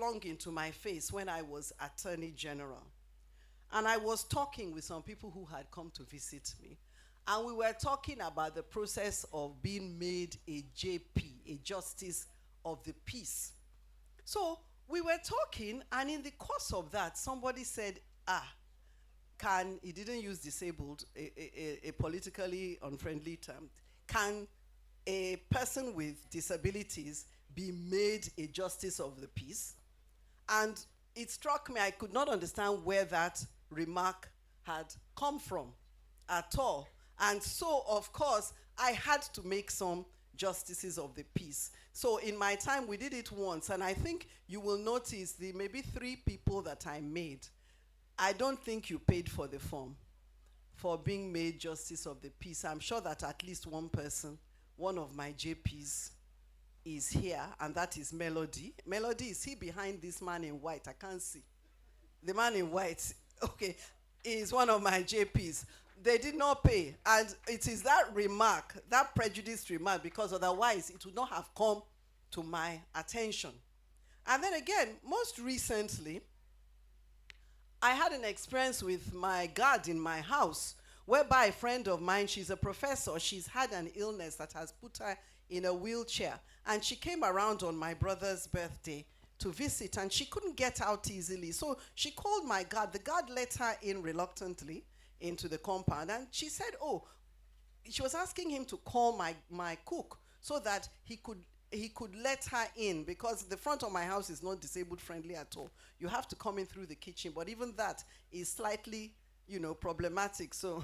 flung into my face when I was Attorney General. And I was talking with some people who had come to visit me. And we were talking about the process of being made a JP, a Justice of the Peace. So we were talking, and in the course of that, somebody said, he didn't use disabled, a politically unfriendly term, can a person with disabilities be made a Justice of the Peace? And it struck me, I could not understand where that remark had come from at all. And so, of course, I had to make some justices of the peace. So in my time, we did it once, and I think you will notice the maybe 3 people that I made. I don't think you paid for the form for being made justice of the peace. I'm sure that at least one person, one of my JPs, is here, and that is Melody. Melody, is he behind this man in white? I can't see. The man in white, okay, is one of my JPs. They did not pay, and it is that remark, that prejudiced remark, because otherwise it would not have come to my attention. And then again, most recently, I had an experience with my guard in my house, whereby a friend of mine, she's a professor, she's had an illness that has put her in a wheelchair, and she came around on my brother's birthday to visit, and she couldn't get out easily, so she called my guard. The guard let her in reluctantly into the compound, and she said, she was asking him to call my cook so that he could let her in, because the front of my house is not disabled friendly at all. You have to come in through the kitchen, but even that is slightly, problematic. So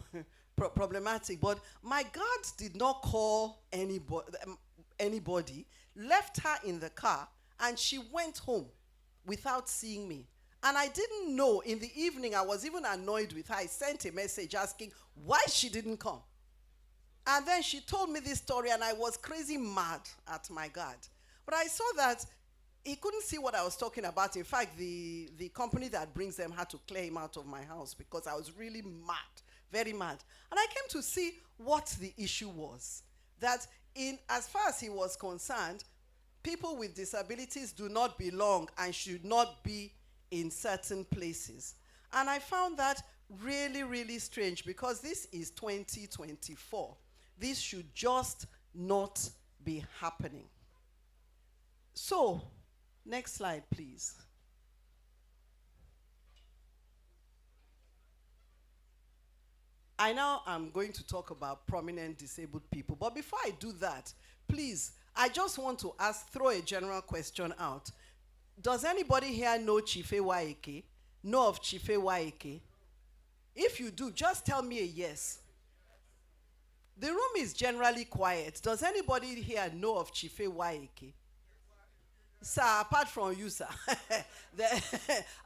problematic. But my guards did not call anybody, left her in the car, and she went home without seeing me. And I didn't know. In the evening, I was even annoyed with her. I sent a message asking why she didn't come. And then she told me this story, and I was crazy mad at my God. But I saw that he couldn't see what I was talking about. In fact, the company that brings them had to clear him out of my house because I was really mad, very mad. And I came to see what the issue was. That as far as he was concerned, people with disabilities do not belong and should not be in certain places. And I found that really, really strange, because this is 2024. This should just not be happening. So, next slide, please. I now am going to talk about prominent disabled people. But before I do that, please, I just want to throw a general question out. Does anybody here know Chief Waike? Know of Chief Waike? If you do, just tell me a yes. The room is generally quiet. Does anybody here know of Chief Waike? Sir, apart from you, sir.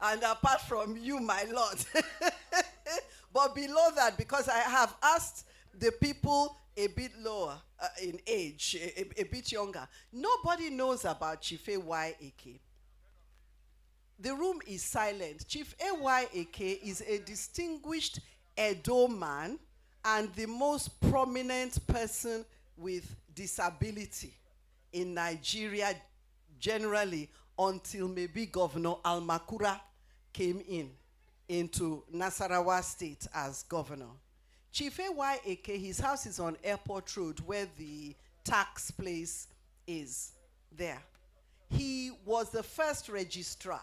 And apart from you, my lord. But below that, because I have asked the people a bit lower in age, a bit younger, nobody knows about Chief Waike. The room is silent. Chief Waike is a distinguished Edo man and the most prominent person with disability in Nigeria generally, until maybe Governor Almakura came into Nasarawa State as governor. Chief Waike, his house is on Airport Road, where the tax place is there. He was the first registrar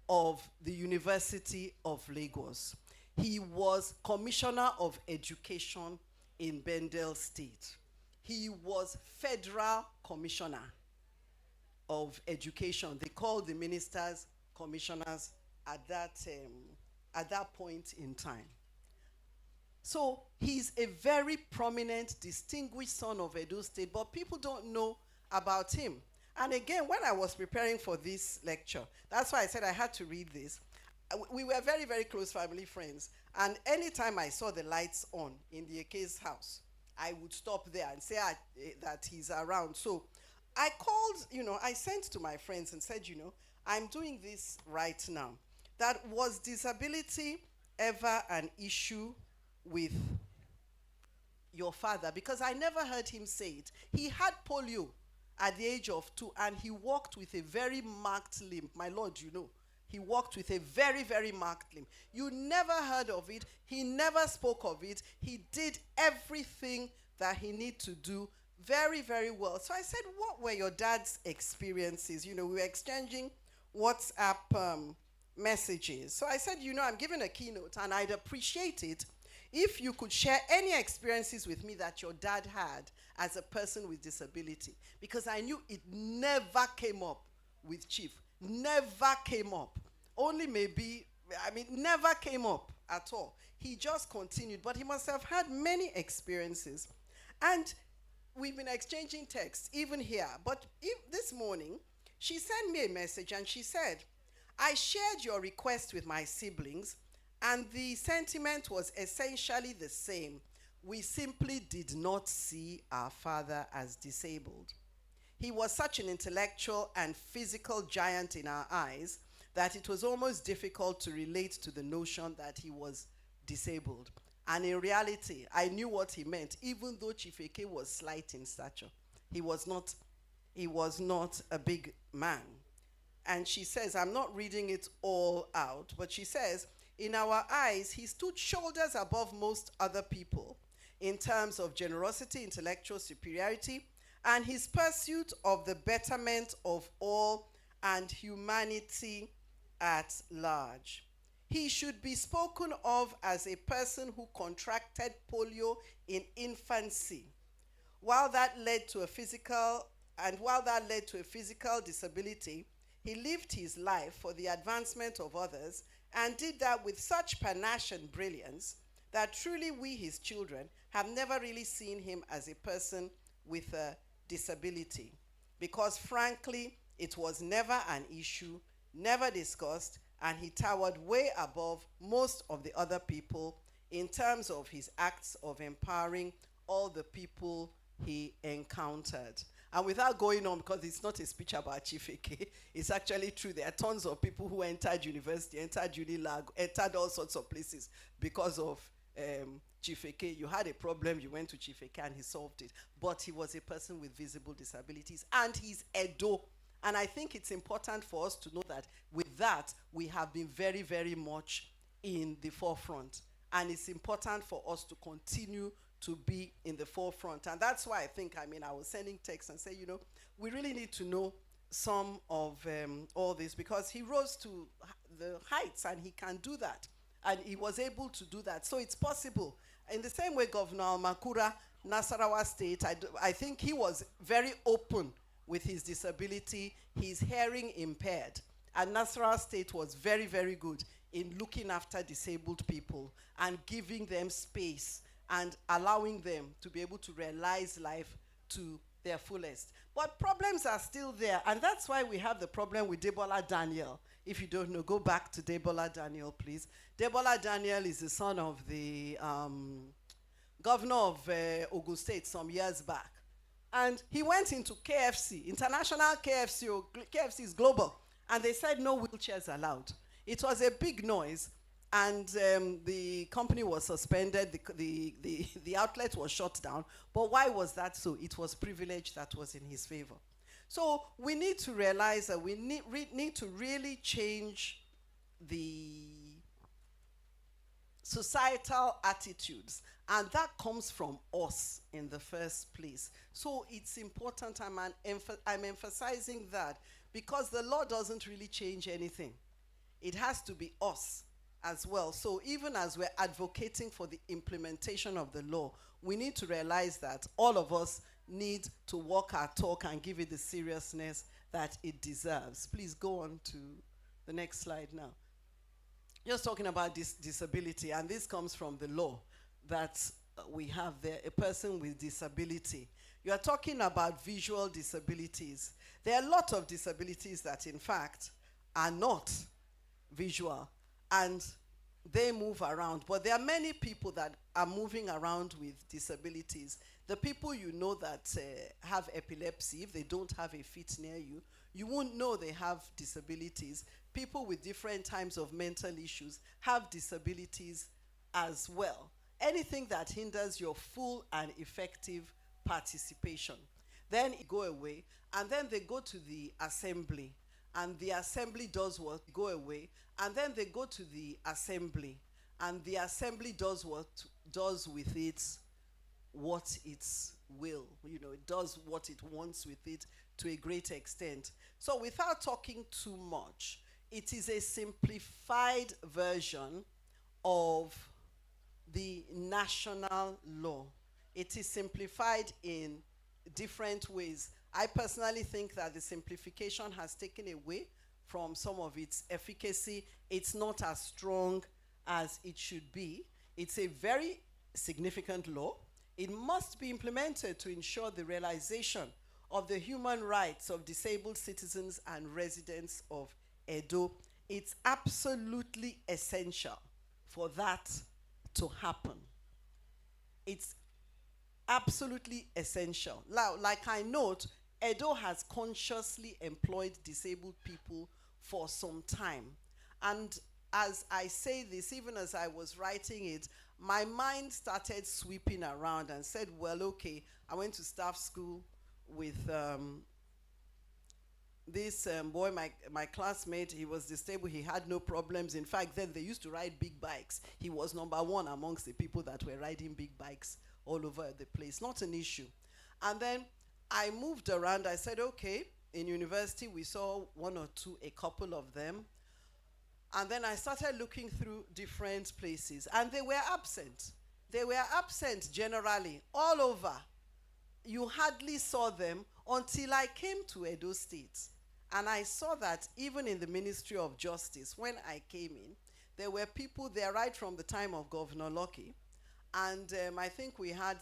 of the University of Lagos. He was Commissioner of Education in Bendel State. He was Federal Commissioner of Education. They called the ministers commissioners at that point in time. So he's a very prominent, distinguished son of Edo State, but people don't know about him. And again, when I was preparing for this lecture, that's why I said I had to read this. We were very, very close family friends. And anytime I saw the lights on in the Eke's house, I would stop there and say that he's around. So I called, I sent to my friends and said, I'm doing this right now. That was disability ever an issue with your father? Because I never heard him say it. He had polio at the age of 2, and he walked with a very marked limp. My Lord, you know. He walked with a very, very marked limp. You never heard of it. He never spoke of it. He did everything that he needed to do very, very well. So I said, what were your dad's experiences? You know, we were exchanging WhatsApp messages. So I said, you know, I'm giving a keynote, and I'd appreciate it if you could share any experiences with me that your dad had as a person with disability. Because I knew it never came up with Chief. Never came up. Only maybe, never came up at all. He just continued. But he must have had many experiences. And we've been exchanging texts, even here. But this morning, she sent me a message, and she said, I shared your request with my siblings, and the sentiment was essentially the same. We simply did not see our father as disabled. He was such an intellectual and physical giant in our eyes that it was almost difficult to relate to the notion that he was disabled. And in reality, I knew what he meant, even though Chifeke was slight in stature. He was not a big man. And she says, I'm not reading it all out, but she says, in our eyes, he stood shoulders above most other people in terms of generosity, intellectual superiority, and his pursuit of the betterment of all and humanity at large. He should be spoken of as a person who contracted polio in infancy. While that led to a physical disability, he lived his life for the advancement of others and did that with such panache and brilliance that truly we, his children, have never really seen him as a person with a disability. Because frankly, it was never an issue, never discussed, and he towered way above most of the other people in terms of his acts of empowering all the people he encountered. And without going on, because it's not a speech about Chifeke, it's actually true. There are tons of people who entered university, entered Unilag, entered all sorts of places because of Chifeke. You had a problem, you went to Chifeke and he solved it. But he was a person with visible disabilities, and he's Edo. And I think it's important for us to know that with that, we have been very, very much in the forefront. And it's important for us to continue to be in the forefront. And that's why I think, I was sending texts and say, you know, we really need to know some of all this, because he rose to the heights and he can do that. And he was able to do that. So it's possible. In the same way, Governor Makura, Nasarawa State, I think he was very open with his disability, his hearing impaired. And Nasarawa State was very, very good in looking after disabled people and giving them space and allowing them to be able to realize life to their fullest. But problems are still there, and that's why we have the problem with Debola Daniel. If you don't know, go back to Debola Daniel, please. Debola Daniel is the son of the governor of Ogun State some years back. And he went into KFC, international KFC, or KFC is global, and they said no wheelchairs allowed. It was a big noise, and the company was suspended, the outlet was shut down. But why was that so? It was privilege that was in his favor. So we need to realize that we need to really change the societal attitudes, and that comes from us in the first place. So it's important, I'm emphasizing that, because the law doesn't really change anything. It has to be us as well. So even as we're advocating for the implementation of the law, we need to realize that all of us need to walk our talk and give it the seriousness that it deserves. Please go on to the next slide now. Just talking about this disability, and this comes from the law that we have there, a person with disability. You are talking about visual disabilities. There are a lot of disabilities that, in fact, are not visual, and they move around. But there are many people that are moving around with disabilities. The people you know that have epilepsy, if they don't have a fit near you, you won't know they have disabilities. People with different types of mental issues have disabilities as well. Anything that hinders your full and effective participation. Then it go away, and then they go to the assembly, and the assembly does what? Go away, and then they go to the assembly, and the assembly does what? Does with it what its will. It does what it wants with it to a great extent. So without talking too much, it is a simplified version of the national law. It is simplified in different ways. I personally think that the simplification has taken away from some of its efficacy. It's not as strong as it should be. It's a very significant law. It must be implemented to ensure the realization of the human rights of disabled citizens and residents of Edo. It's absolutely essential for that to happen. It's absolutely essential. Now, like I note, Edo has consciously employed disabled people for some time. And as I say this, even as I was writing it, my mind started sweeping around and said, well, okay, I went to staff school with this boy, my classmate. He was disabled. He had no problems. In fact, then they used to ride big bikes. He was number one amongst the people that were riding big bikes all over the place. Not an issue. And then I moved around. I said, okay, in university, we saw one or two, a couple of them. And then I started looking through different places, and they were absent. They were absent generally, all over. You hardly saw them until I came to Edo State. And I saw that even in the Ministry of Justice, when I came in, there were people there right from the time of Governor Lucky. And I think we had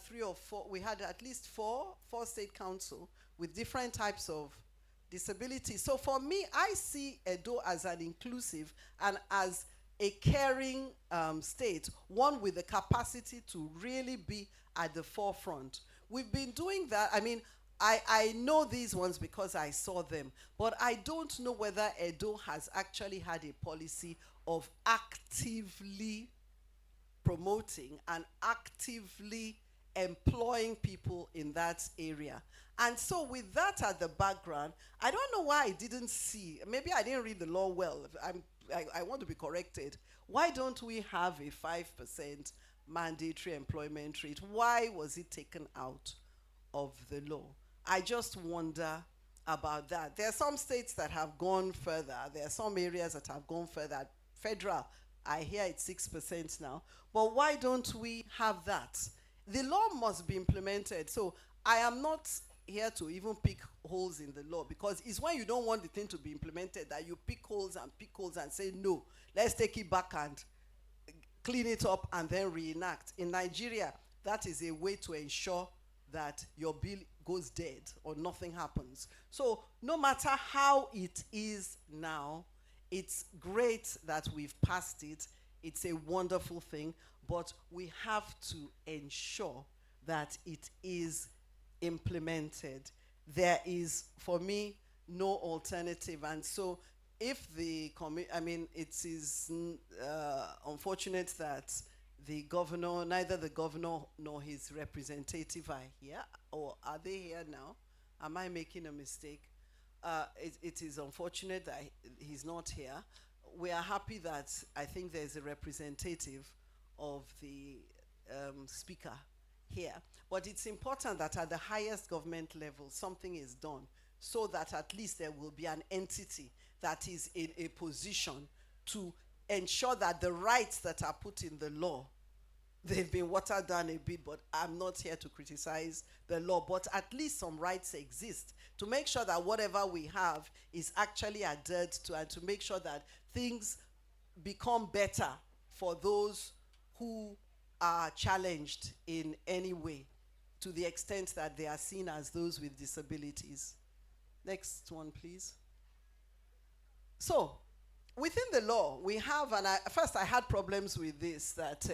we had at least four state council with different types of disability. So for me, I see Edo as an inclusive and as a caring state, one with the capacity to really be at the forefront. We've been doing that. I mean, I know these ones because I saw them, but I don't know whether Edo has actually had a policy of actively promoting and actively employing people in that area. And so with that at the background, I don't know why I didn't see, maybe I didn't read the law well. I want to be corrected. Why don't we have a 5% mandatory employment rate? Why was it taken out of the law? I just wonder about that. There are some states that have gone further. There are some areas that have gone further. Federal, I hear it's 6% now. But why don't we have that? The law must be implemented. So I am not here to even pick holes in the law, because it's when you don't want the thing to be implemented that you pick holes and say, no, let's take it back and clean it up and then reenact. In Nigeria, that is a way to ensure that your bill goes dead or nothing happens. So no matter how it is now, it's great that we've passed it. It's a wonderful thing, but we have to ensure that it is implemented. There is, for me, no alternative. And so if the it is unfortunate that the governor, neither the governor nor his representative are here. Or are they here now? Am I making a mistake? It is unfortunate that he's not here. We are happy that I think there's a representative of the speaker here. But it's important that at the highest government level, something is done so that at least there will be an entity that is in a position to ensure that the rights that are put in the law, they've been watered down a bit, but I'm not here to criticize the law, but at least some rights exist to make sure that whatever we have is actually adhered to, and to make sure that things become better for those who are challenged in any way, to the extent that they are seen as those with disabilities. Next one, please. So, within the law, we have, and first I had problems with this, that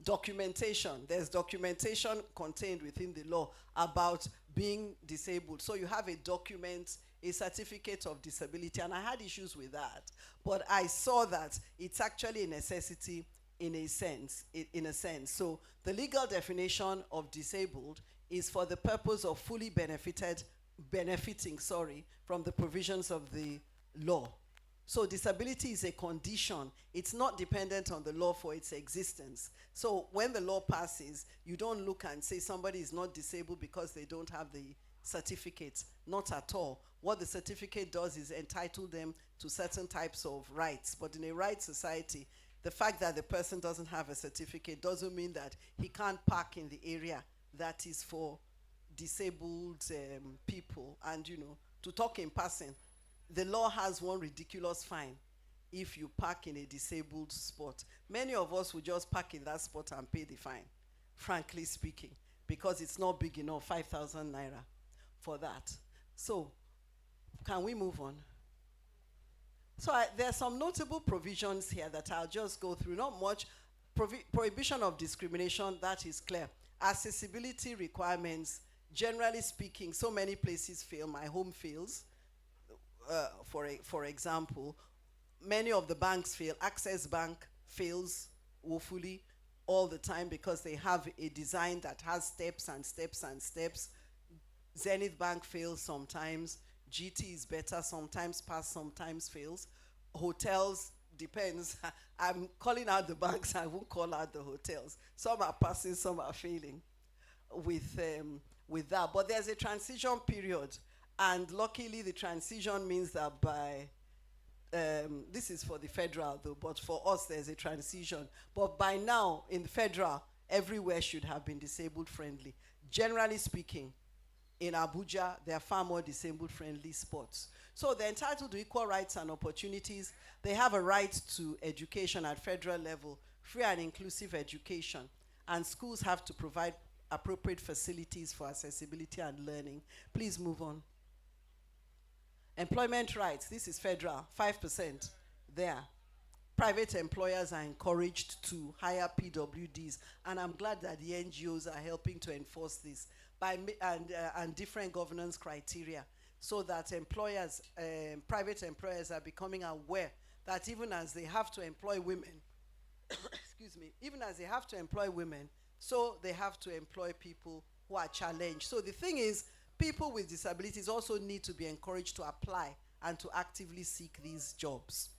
documentation. There's documentation contained within the law about being disabled. So you have a document, a certificate of disability, and I had issues with that. But I saw that it's actually a necessity in a sense. So the legal definition of disabled is for the purpose of fully benefiting, from the provisions of the law. So disability is a condition. It's not dependent on the law for its existence. So when the law passes, you don't look and say somebody is not disabled because they don't have the certificate. Not at all. What the certificate does is entitle them to certain types of rights. But in a right society, the fact that the person doesn't have a certificate doesn't mean that he can't park in the area that is for disabled people. And to talk in passing, the law has one ridiculous fine if you park in a disabled spot. Many of us will just park in that spot and pay the fine, frankly speaking, because it's not big enough, 5,000 naira for that. So, can we move on? So there are some notable provisions here that I'll just go through. Not much. Prohibition of discrimination, that is clear. Accessibility requirements, generally speaking, so many places fail. My home fails. For example, many of the banks fail. Access Bank fails woefully all the time because they have a design that has steps and steps and steps. Zenith Bank fails sometimes. GT is better, sometimes pass, sometimes fails. Hotels, depends. I'm calling out the banks, I won't call out the hotels. Some are passing, some are failing with that. But there's a transition period. And luckily, the transition means that by, this is for the federal though, but for us, there's a transition. But by now, in the federal, everywhere should have been disabled friendly. Generally speaking, in Abuja, there are far more disabled friendly spots. So they're entitled to equal rights and opportunities. They have a right to education at federal level, free and inclusive education. And schools have to provide appropriate facilities for accessibility and learning. Please move on. Employment rights, this is federal, 5% there. Private employers are encouraged to hire PWDs, and I'm glad that the NGOs are helping to enforce this and different governance criteria, so that employers, private employers are becoming aware that even as they have to employ women, excuse me, even as they have to employ women, so they have to employ people who are challenged. So the thing is, people with disabilities also need to be encouraged to apply and to actively seek these jobs.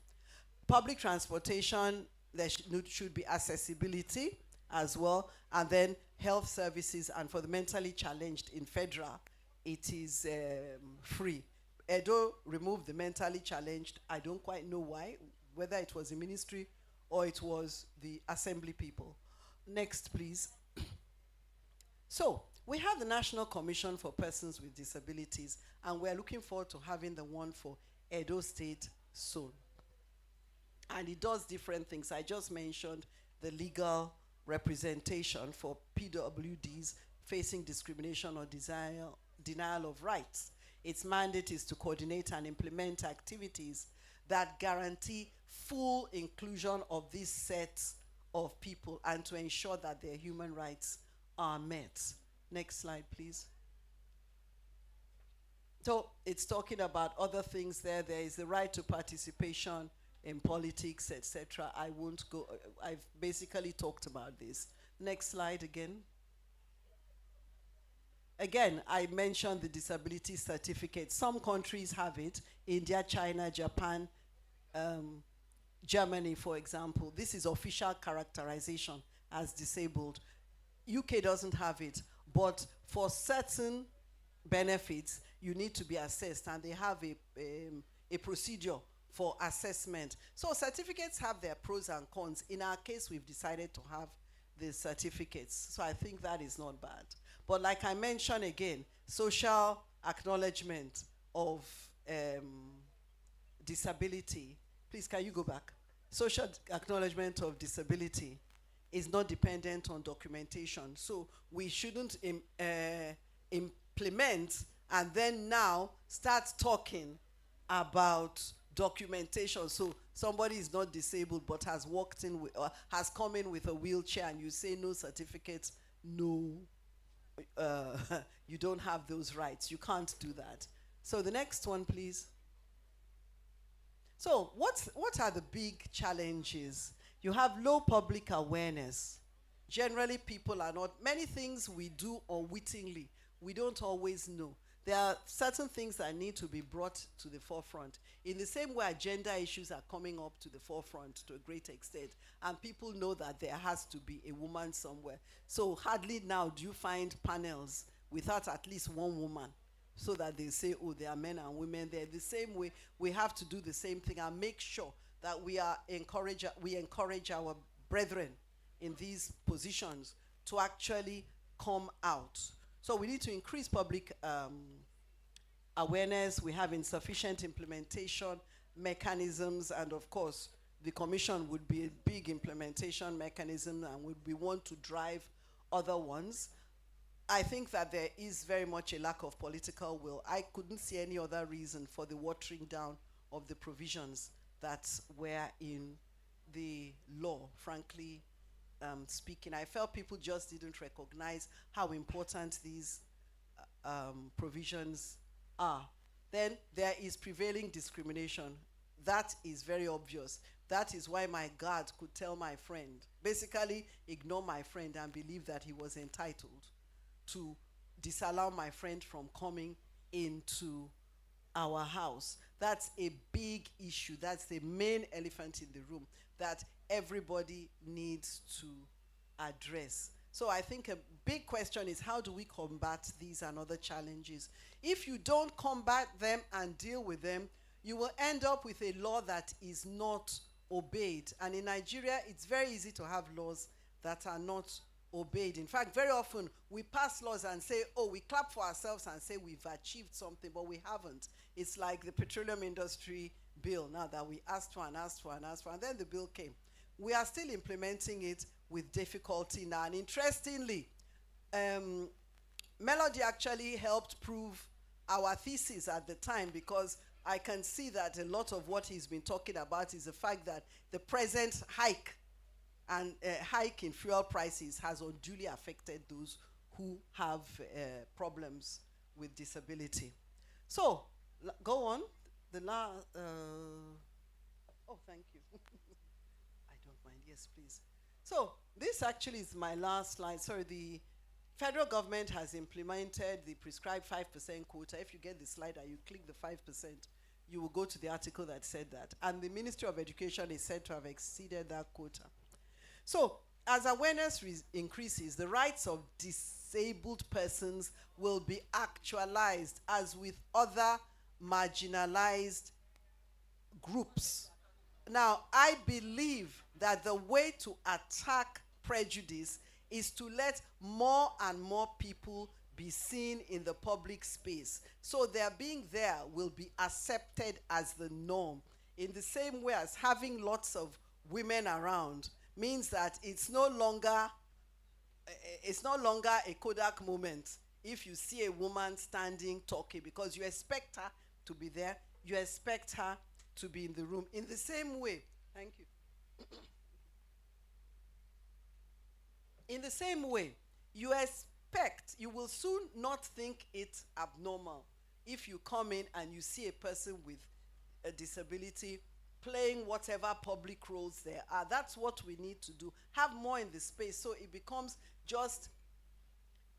Public transportation, there should be accessibility as well, and then health services, and for the mentally challenged in federal, it is free. Edo removed the mentally challenged. I don't quite know why, whether it was the ministry or it was the assembly people. Next, please. So, we have the National Commission for Persons with Disabilities, and we're looking forward to having the one for Edo State soon. And it does different things. I just mentioned the legal representation for PWDs facing discrimination or denial of rights. Its mandate is to coordinate and implement activities that guarantee full inclusion of these sets of people and to ensure that their human rights are met. Next slide, please. So it's talking about other things there. There is the right to participation in politics, etc. I won't go, I've basically talked about this. Next slide again. Again, I mentioned the disability certificate. Some countries have it, India, China, Japan, Germany, for example. This is official characterization as disabled. UK doesn't have it, but for certain benefits, you need to be assessed, and they have a procedure for assessment. So certificates have their pros and cons. In our case, we've decided to have the certificates. So I think that is not bad. But like I mentioned again, social acknowledgement of disability. Please, can you go back? Social acknowledgement of disability is not dependent on documentation. So we shouldn't implement and then now start talking about documentation. So somebody is not disabled but has walked in with, or has come in with a wheelchair, and you say no certificate, no, you don't have those rights. You can't do that. So the next one, please. So what are the big challenges? You have low public awareness. generally people are not, many things we do unwittingly, we don't always know. There are certain things that need to be brought to the forefront. In the same way, gender issues are coming up to the forefront to a great extent, and people know that there has to be a woman somewhere. So hardly now do you find panels without at least one woman, so that they say, oh, there are men and women there. The same way, we have to do the same thing and make sure that we encourage our brethren in these positions to actually come out. So we need to increase public awareness. We have insufficient implementation mechanisms, and of course, the commission would be a big implementation mechanism, and we want to drive other ones. I think that there is very much a lack of political will. I couldn't see any other reason for the watering down of the provisions that were in the law, frankly speaking. I felt people just didn't recognize how important these provisions are. Then there is prevailing discrimination. That is very obvious. That is why my guard could tell my friend, basically ignore my friend and believe that he was entitled to disallow my friend from coming into our house. That's a big issue. That's the main elephant in the room that everybody needs to address. So I think a big question is, how do we combat these and other challenges? If you don't combat them and deal with them, you will end up with a law that is not obeyed. And in Nigeria, it's very easy to have laws that are not obeyed. In fact, very often we pass laws and say, oh, we clap for ourselves and say we've achieved something, but we haven't. It's like the petroleum industry bill now that we asked for and asked for and asked for, and then the bill came. We are still implementing it with difficulty now. And interestingly, Melody actually helped prove our thesis at the time, because I can see that a lot of what he's been talking about is the fact that the present hike in fuel prices has unduly affected those who have problems with disability. So, go on. Oh, thank you. I don't mind. Yes, please. So, this actually is my last slide. Sorry, the federal government has implemented the prescribed 5% quota. If you get the slide and you click the 5%, you will go to the article that said that. And the Ministry of Education is said to have exceeded that quota. So, as awareness increases, the rights of disabled persons will be actualized, as with other marginalized groups. Now, I believe that the way to attack prejudice is to let more and more people be seen in the public space. So their being there will be accepted as the norm. In the same way as having lots of women around means that it's no longer a Kodak moment if you see a woman standing talking, because you expect her to be there, you expect her to be in the room. In the same way, thank you. In the same way, you will soon not think it abnormal if you come in and you see a person with a disability playing whatever public roles there are. That's what we need to do. Have more in the space so it becomes just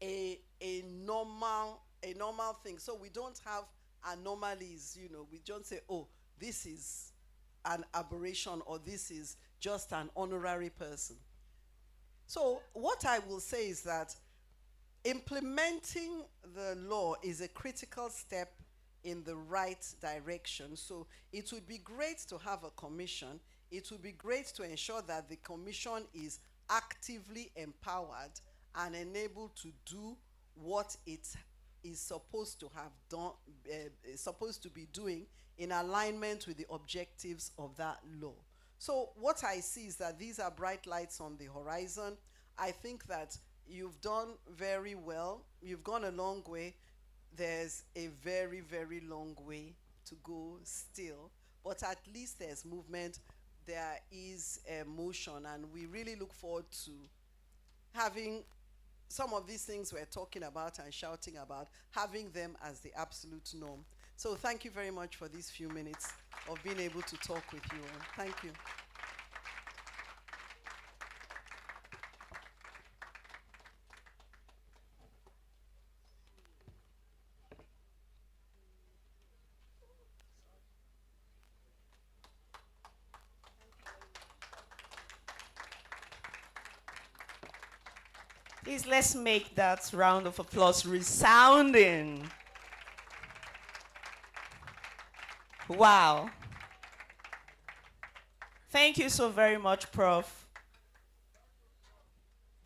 a normal thing. So we don't have anomalies, we don't say, oh, this is an aberration or this is just an honorary person. So what I will say is that implementing the law is a critical step in the right direction. So it would be great to have a commission. It would be great to ensure that the commission is actively empowered and enabled to do what it is supposed to have done, supposed to be doing in alignment with the objectives of that law. So what I see is that these are bright lights on the horizon. I think that you've done very well. You've gone a long way. There's a very, very long way to go still. But at least there's movement. There is motion. And we really look forward to having some of these things we're talking about and shouting about, having them as the absolute norm. So thank you very much for these few minutes of being able to talk with you all. Thank you. Please let's make that round of applause resounding. Wow. Thank you so very much, Prof.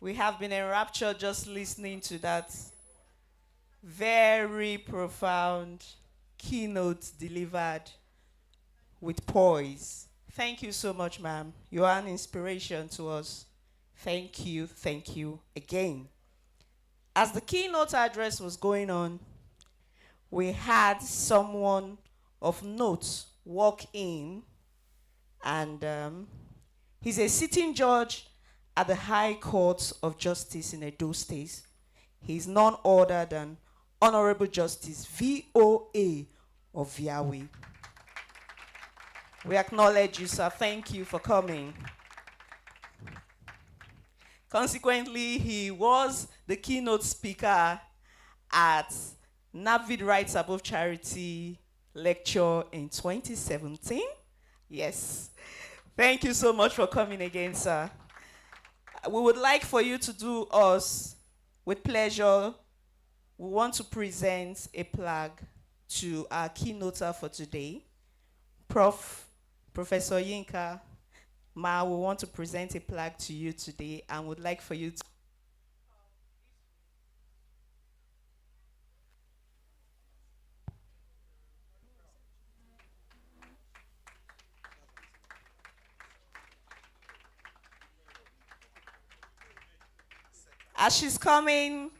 We have been enraptured just listening to that very profound keynote delivered with poise. Thank you so much, ma'am. You are an inspiration to us. Thank you again. As the keynote address was going on, we had someone of note walk in, and he's a sitting judge at the High Court of Justice in Edo State. He's none other than Honorable Justice VOA of Yahweh. We acknowledge you, sir. Thank you for coming. Consequently, he was the keynote speaker at NAPVID Rights Above Charity lecture in 2017. Yes. Thank you so much for coming again, sir. We would like for you to do us, with pleasure, we want to present a plaque to our keynoter for today, Professor Yinka. Ma, we want to present a plaque to you today and would like for you to as she's coming,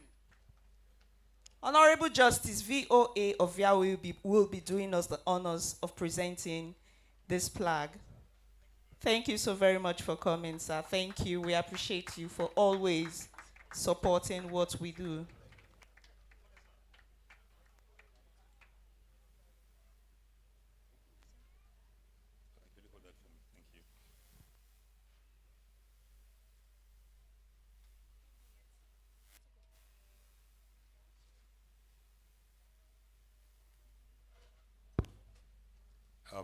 Honorable Justice VOA of Yahweh will be doing us the honors of presenting this plaque. Thank you so very much for coming, sir. Thank you. We appreciate you for always supporting what we do.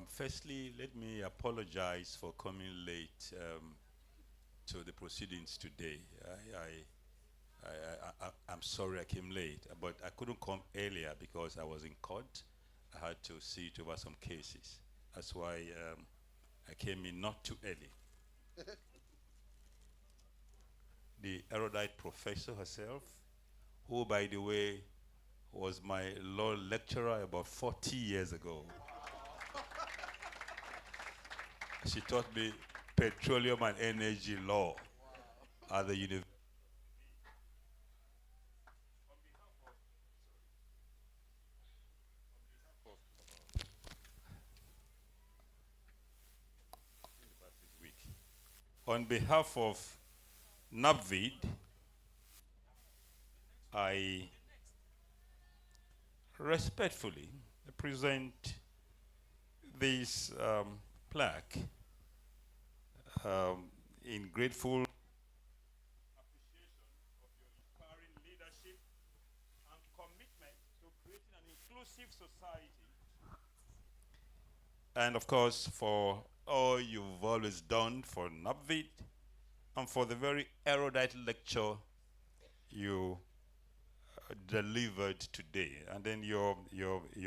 Firstly, let me apologize for coming late to the proceedings today. I'm sorry I came late, but I couldn't come earlier because I was in court. I had to see it over some cases. That's why I came in not too early. The erudite professor herself, who, by the way, was my law lecturer about 40 years ago. She taught me petroleum and energy law at the university. On behalf of NAPVID, I respectfully present this plaque in grateful appreciation of your inspiring leadership and commitment to creating an inclusive society. And of course, for all you've always done for NAPVID and for the very erudite lecture you delivered today. And then your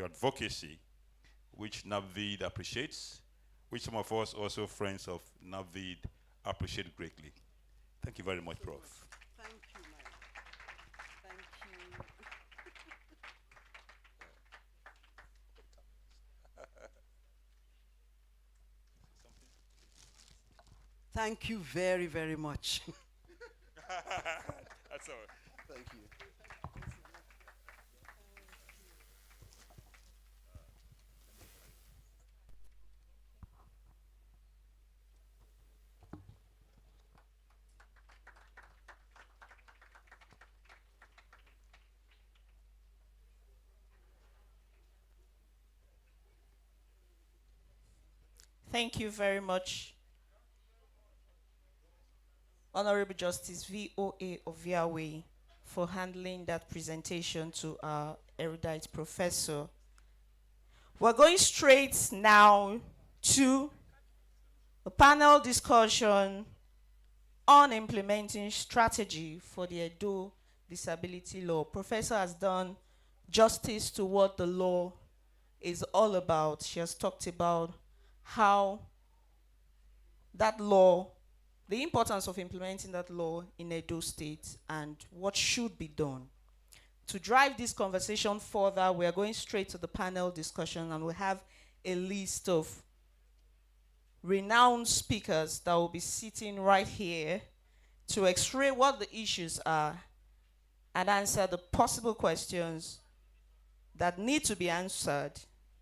advocacy, which NAPVID appreciates, which some of us also friends of NAPVID appreciate greatly. Thank you very much, Prof. Thank you, man. Thank you. Thank you very, very much. That's all. Thank you. Thank you very much, Honorable Justice VOA of Yahweh, for handling that presentation to our erudite professor. We're going straight now to a panel discussion on implementing strategy for the Edo disability law. Professor has done justice to what the law is all about. She has talked about how that law, the importance of implementing that law in Edo State and what should be done. To drive this conversation further, we are going straight to the panel discussion, and we have a list of renowned speakers that will be sitting right here to x-ray what the issues are and answer the possible questions that need to be answered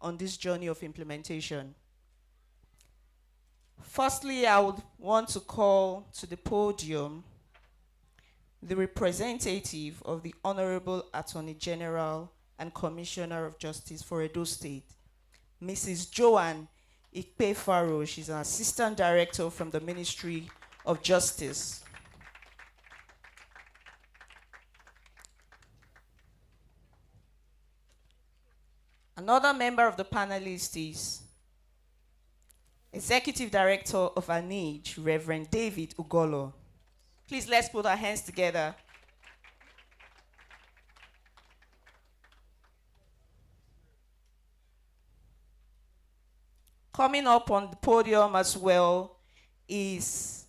on this journey of implementation. Firstly, I would want to call to the podium the representative of the Honorable Attorney General and Commissioner of Justice for Edo State, Mrs. Joanne Ikpe-Faro. She's an Assistant Director from the Ministry of Justice. Another member of the panelists is Executive Director of ANIJ, Reverend David Ugolo. Please, let's put our hands together. Coming up on the podium as well is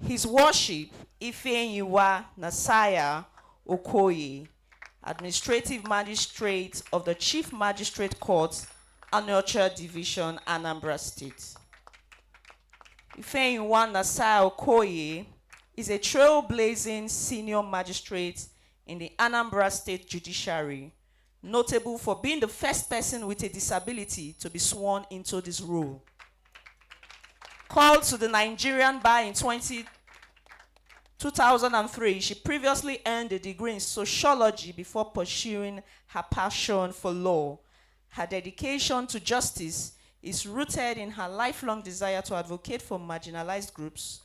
His Worship Ifeanyiwa Nasaya Okoye, Administrative Magistrate of the Chief Magistrate Court, Anocha Division, Anambra State. Ifeanyiwa Nasaya Okoye is a trailblazing senior magistrate in the Anambra State Judiciary, notable for being the first person with a disability to be sworn into this role. Called to the Nigerian bar in 2003, she previously earned a degree in sociology before pursuing her passion for law. Her dedication to justice is rooted in her lifelong desire to advocate for marginalized groups,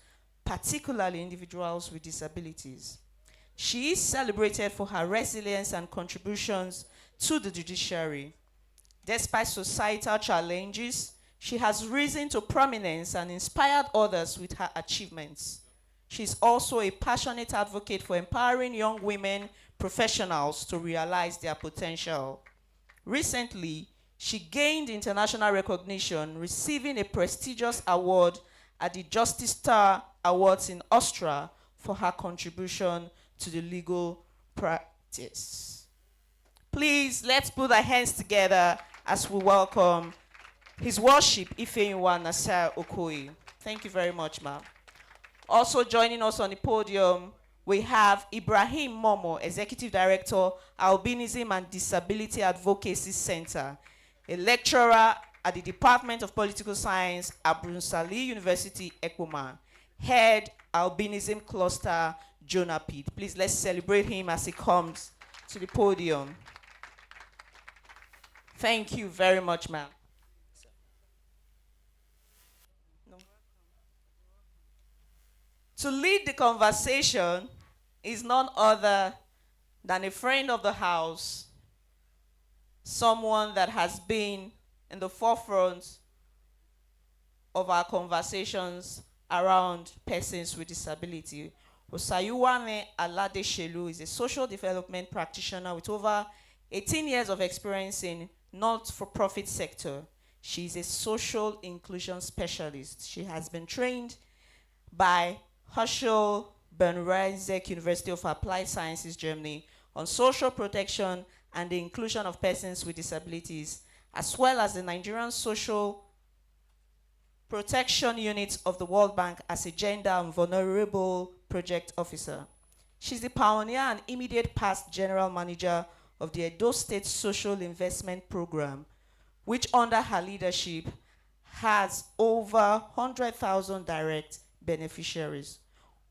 particularly individuals with disabilities. She is celebrated for her resilience and contributions to the judiciary. Despite societal challenges, she has risen to prominence and inspired others with her achievements. She is also a passionate advocate for empowering young women professionals to realize their potential. Recently, she gained international recognition, receiving a prestigious award at the Justice Star Awards in Austria for her contribution to the legal practice. Please, let's put our hands together as we welcome His Worship Ifeanyiwa Nasaya Okoye. Thank you very much, ma'am. Also joining us on the podium, we have Ibrahim Momo, Executive Director, Albinism and Disability Advocacy Center, a lecturer at the Department of Political Science at Brunsali University, Ekuma, Head Albinism Cluster, NAPVID. Please, let's celebrate him as he comes to the podium. Thank you very much, ma'am. To lead the conversation is none other than a friend of the house, someone that has been in the forefront of our conversations around persons with disability. Osayuwane Aladeshelu is a social development practitioner with over 18 years of experience in not-for-profit sector. She is a social inclusion specialist. She has been trained by Herschel Bernreisek University of Applied Sciences, Germany, on social protection and the inclusion of persons with disabilities, as well as the Nigerian Social Protection Unit of the World Bank as a Gender and Vulnerable Project Officer. She's the pioneer and immediate past General Manager of the Edo State Social Investment Program, which under her leadership has over 100,000 direct beneficiaries.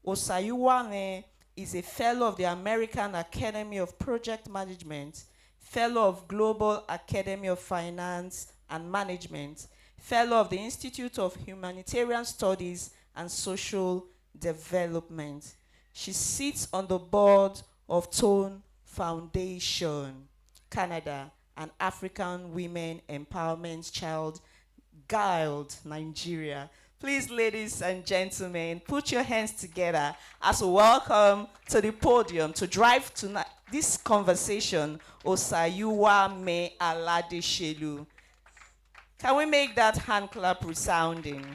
Osayuwane is a fellow of the American Academy of Project Management, fellow of Global Academy of Finance and Management, fellow of the Institute of Humanitarian Studies and Social Development. She sits on the board of Tone Foundation, Canada, and African Women Empowerment Child Guild, Nigeria. Please, ladies and gentlemen, put your hands together as we welcome to the podium to drive tonight this conversation, Osayuwa Me Aladeshelu. Can we make that hand clap resounding?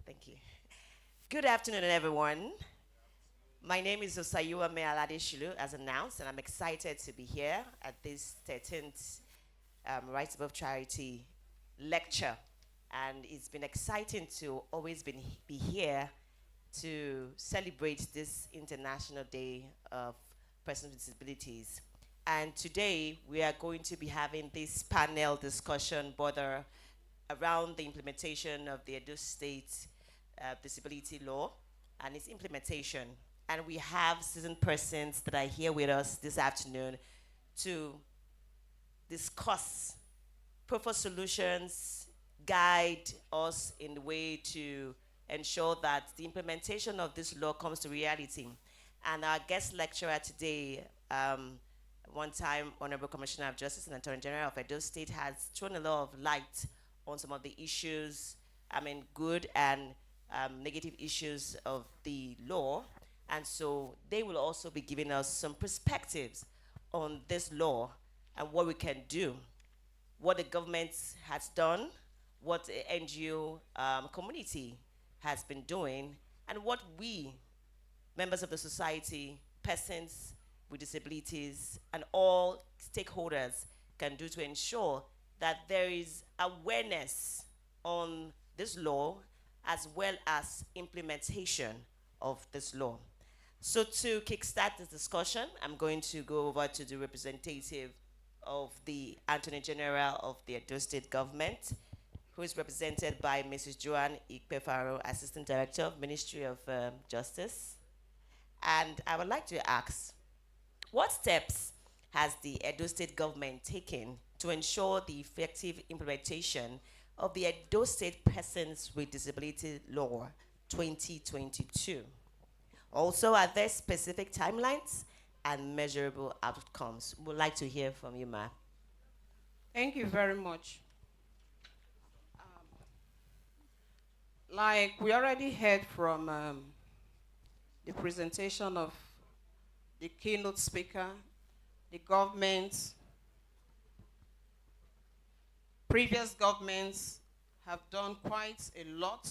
Thank you. Good afternoon, everyone. My name is Osayuwa Mealadeshilu, as announced, and I'm excited to be here at this 13th Rights Above Charity lecture. And it's been exciting to always be here to celebrate this International Day of Persons with Disabilities. And today we are going to be having this panel discussion around the implementation of the Edo State disability law and its implementation. And we have seasoned persons that are here with us this afternoon to discuss proposed solutions, guide us in the way to ensure that the implementation of this law comes to reality. And our guest lecturer today, one time Honorable Commissioner of Justice and Attorney General of Edo State, has thrown a lot of light on some of the issues, good and negative issues of the law. And so they will also be giving us some perspectives on this law and what we can do, what the government has done, what the NGO community has been doing, and what we, members of the society, persons with disabilities, and all stakeholders can do to ensure that there is awareness on this law as well as implementation of this law. So to kickstart this discussion, I'm going to go over to the representative of the Attorney General of the Edo State Government, who is represented by Mrs. Joanne Ikpefaro, Assistant Director of Ministry of Justice. And I would like to ask, what steps has the Edo State Government taken to ensure the effective implementation of the Edo State Persons with Disability Law 2022? Also, are there specific timelines and measurable outcomes? We'd like to hear from you, ma'am. Thank you very much. Like we already heard from the presentation of the keynote speaker, the government, previous governments have done quite a lot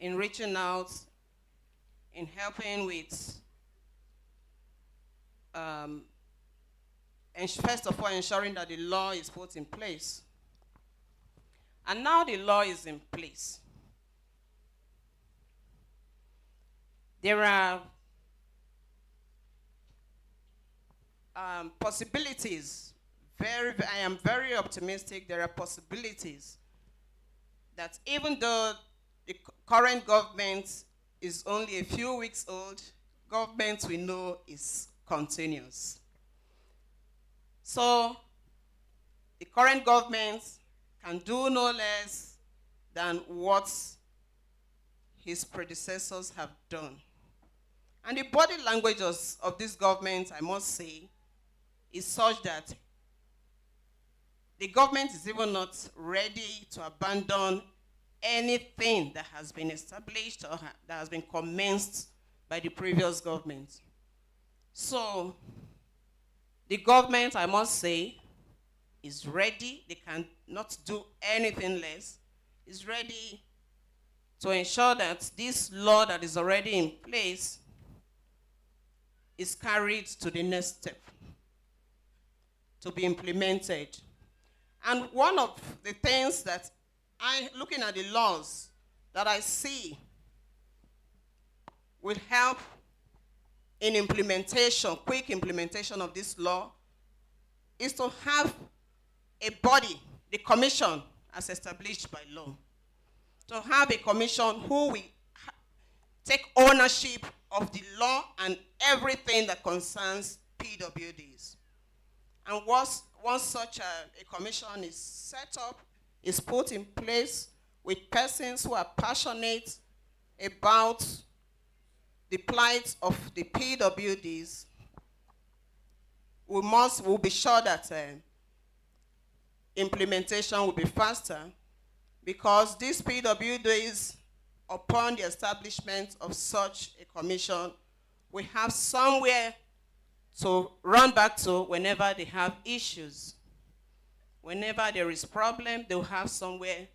in reaching out, in helping with, and first of all, ensuring that the law is put in place. And now the law is in place. There are possibilities. I am very optimistic. There are possibilities that even though the current government is only a few weeks old, government we know is continuous. So the current government can do no less than what his predecessors have done. And the body language of this government, I must say, is such that the government is even not ready to abandon anything that has been established or that has been commenced by the previous government. So the government, I must say, is ready. They cannot do anything less. Is ready to ensure that this law that is already in place is carried to the next step, to be implemented. And one of the things that looking at the laws that I see will help in implementation, quick implementation of this law, is to have a body, the commission, as established by law. To have a commission who will take ownership of the law and everything that concerns PWDs. And once such a commission is set up, is put in place with persons who are passionate about the plight of the PWDs, we'll be sure that implementation will be faster, because these PWDs, upon the establishment of such a commission, we have somewhere to run back to whenever they have issues. Whenever there is problem, they'll have somewhere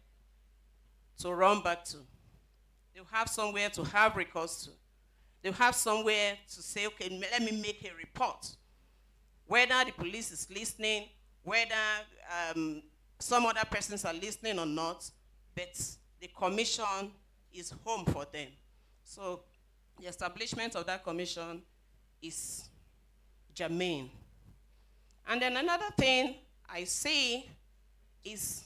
to run back to. They'll have somewhere to have recourse to. They'll have somewhere to say, okay, let me make a report. Whether the police is listening, whether some other persons are listening or not, but the commission is home for them. So the establishment of that commission is germane. And then another thing I see is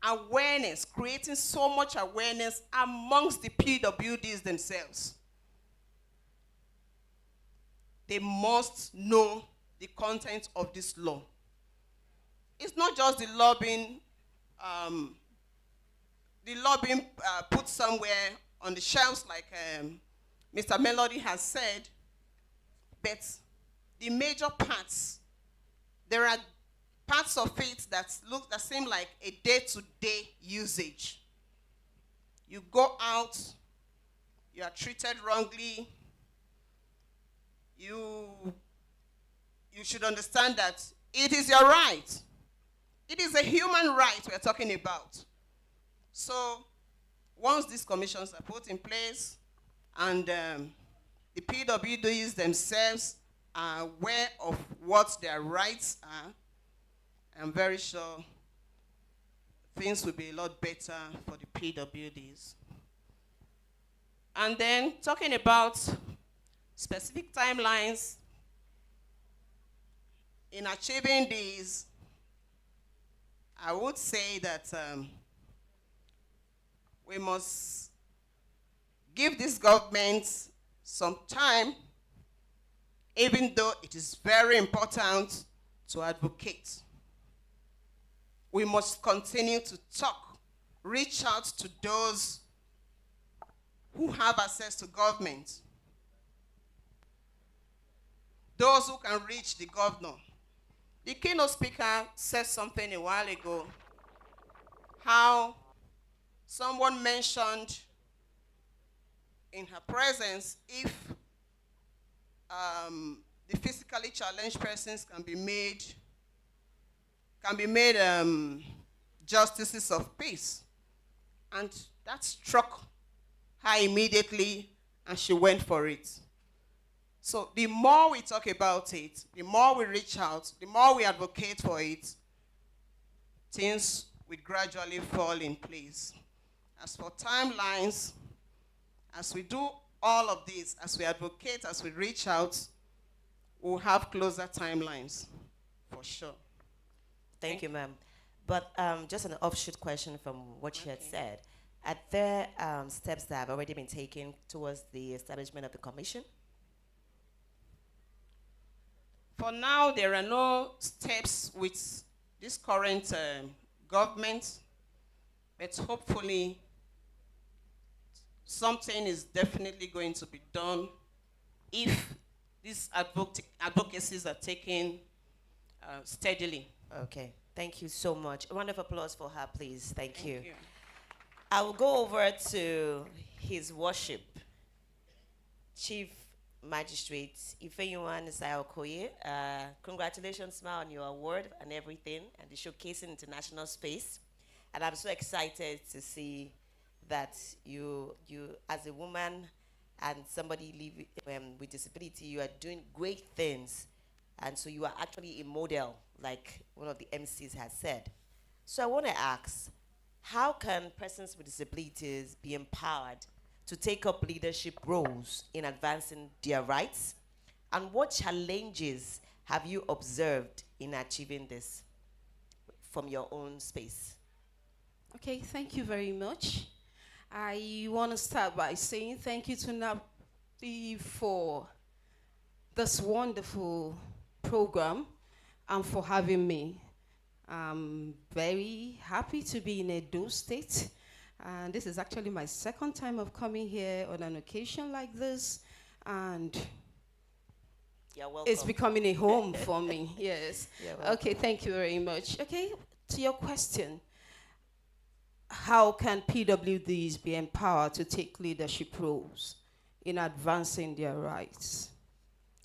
awareness, creating so much awareness amongst the PWDs themselves. They must know the content of this law. It's not just the law being put somewhere on the shelves like Mr. Melody has said, but the major parts, there are parts of it that seem like a day-to-day usage. You go out, you are treated wrongly, you should understand that it is your right. It is a human right we're talking about. So once these commissions are put in place and the PWDs themselves are aware of what their rights are, I'm very sure things will be a lot better for the PWDs. And then talking about specific timelines in achieving these, I would say that we must give this government some time, even though it is very important to advocate. We must continue to talk, reach out to those who have access to government, those who can reach the governor. The keynote speaker said something a while ago, how someone mentioned in her presence if the physically challenged persons can be made justices of peace. And that struck her immediately, and she went for it. So the more we talk about it, the more we reach out, the more we advocate for it, things will gradually fall in place. As for timelines, as we do all of this, as we advocate, as we reach out, we'll have closer timelines, for sure. Thank you, ma'am. But just an offshoot question from what you had said. Are there steps that have already been taken towards the establishment of the commission? For now, there are no steps with this current government, but hopefully something is definitely going to be done if these advocacies are taken steadily. Okay, thank you so much. A round of applause for her, please. Thank you. I will go over to His Worship, Chief Magistrate Ifeyinwa Okoye. Congratulations, ma, on your award and everything, and the showcasing international space. And I'm so excited to see that you as a woman and somebody with disability, you are doing great things. And so you are actually a model, like one of the MCs has said. So I want to ask, how can persons with disabilities be empowered to take up leadership roles in advancing their rights? And what challenges have you observed in achieving this from your own space? Okay, thank you very much. I want to start by saying thank you to NAPVID for this wonderful program and for having me. I'm very happy to be in Edo State. And this is actually my second time of coming here on an occasion like this. And You're welcome. it's becoming a home for me, yes. You're welcome. Okay, thank you very much. Okay, to your question, how can PWDs be empowered to take leadership roles in advancing their rights?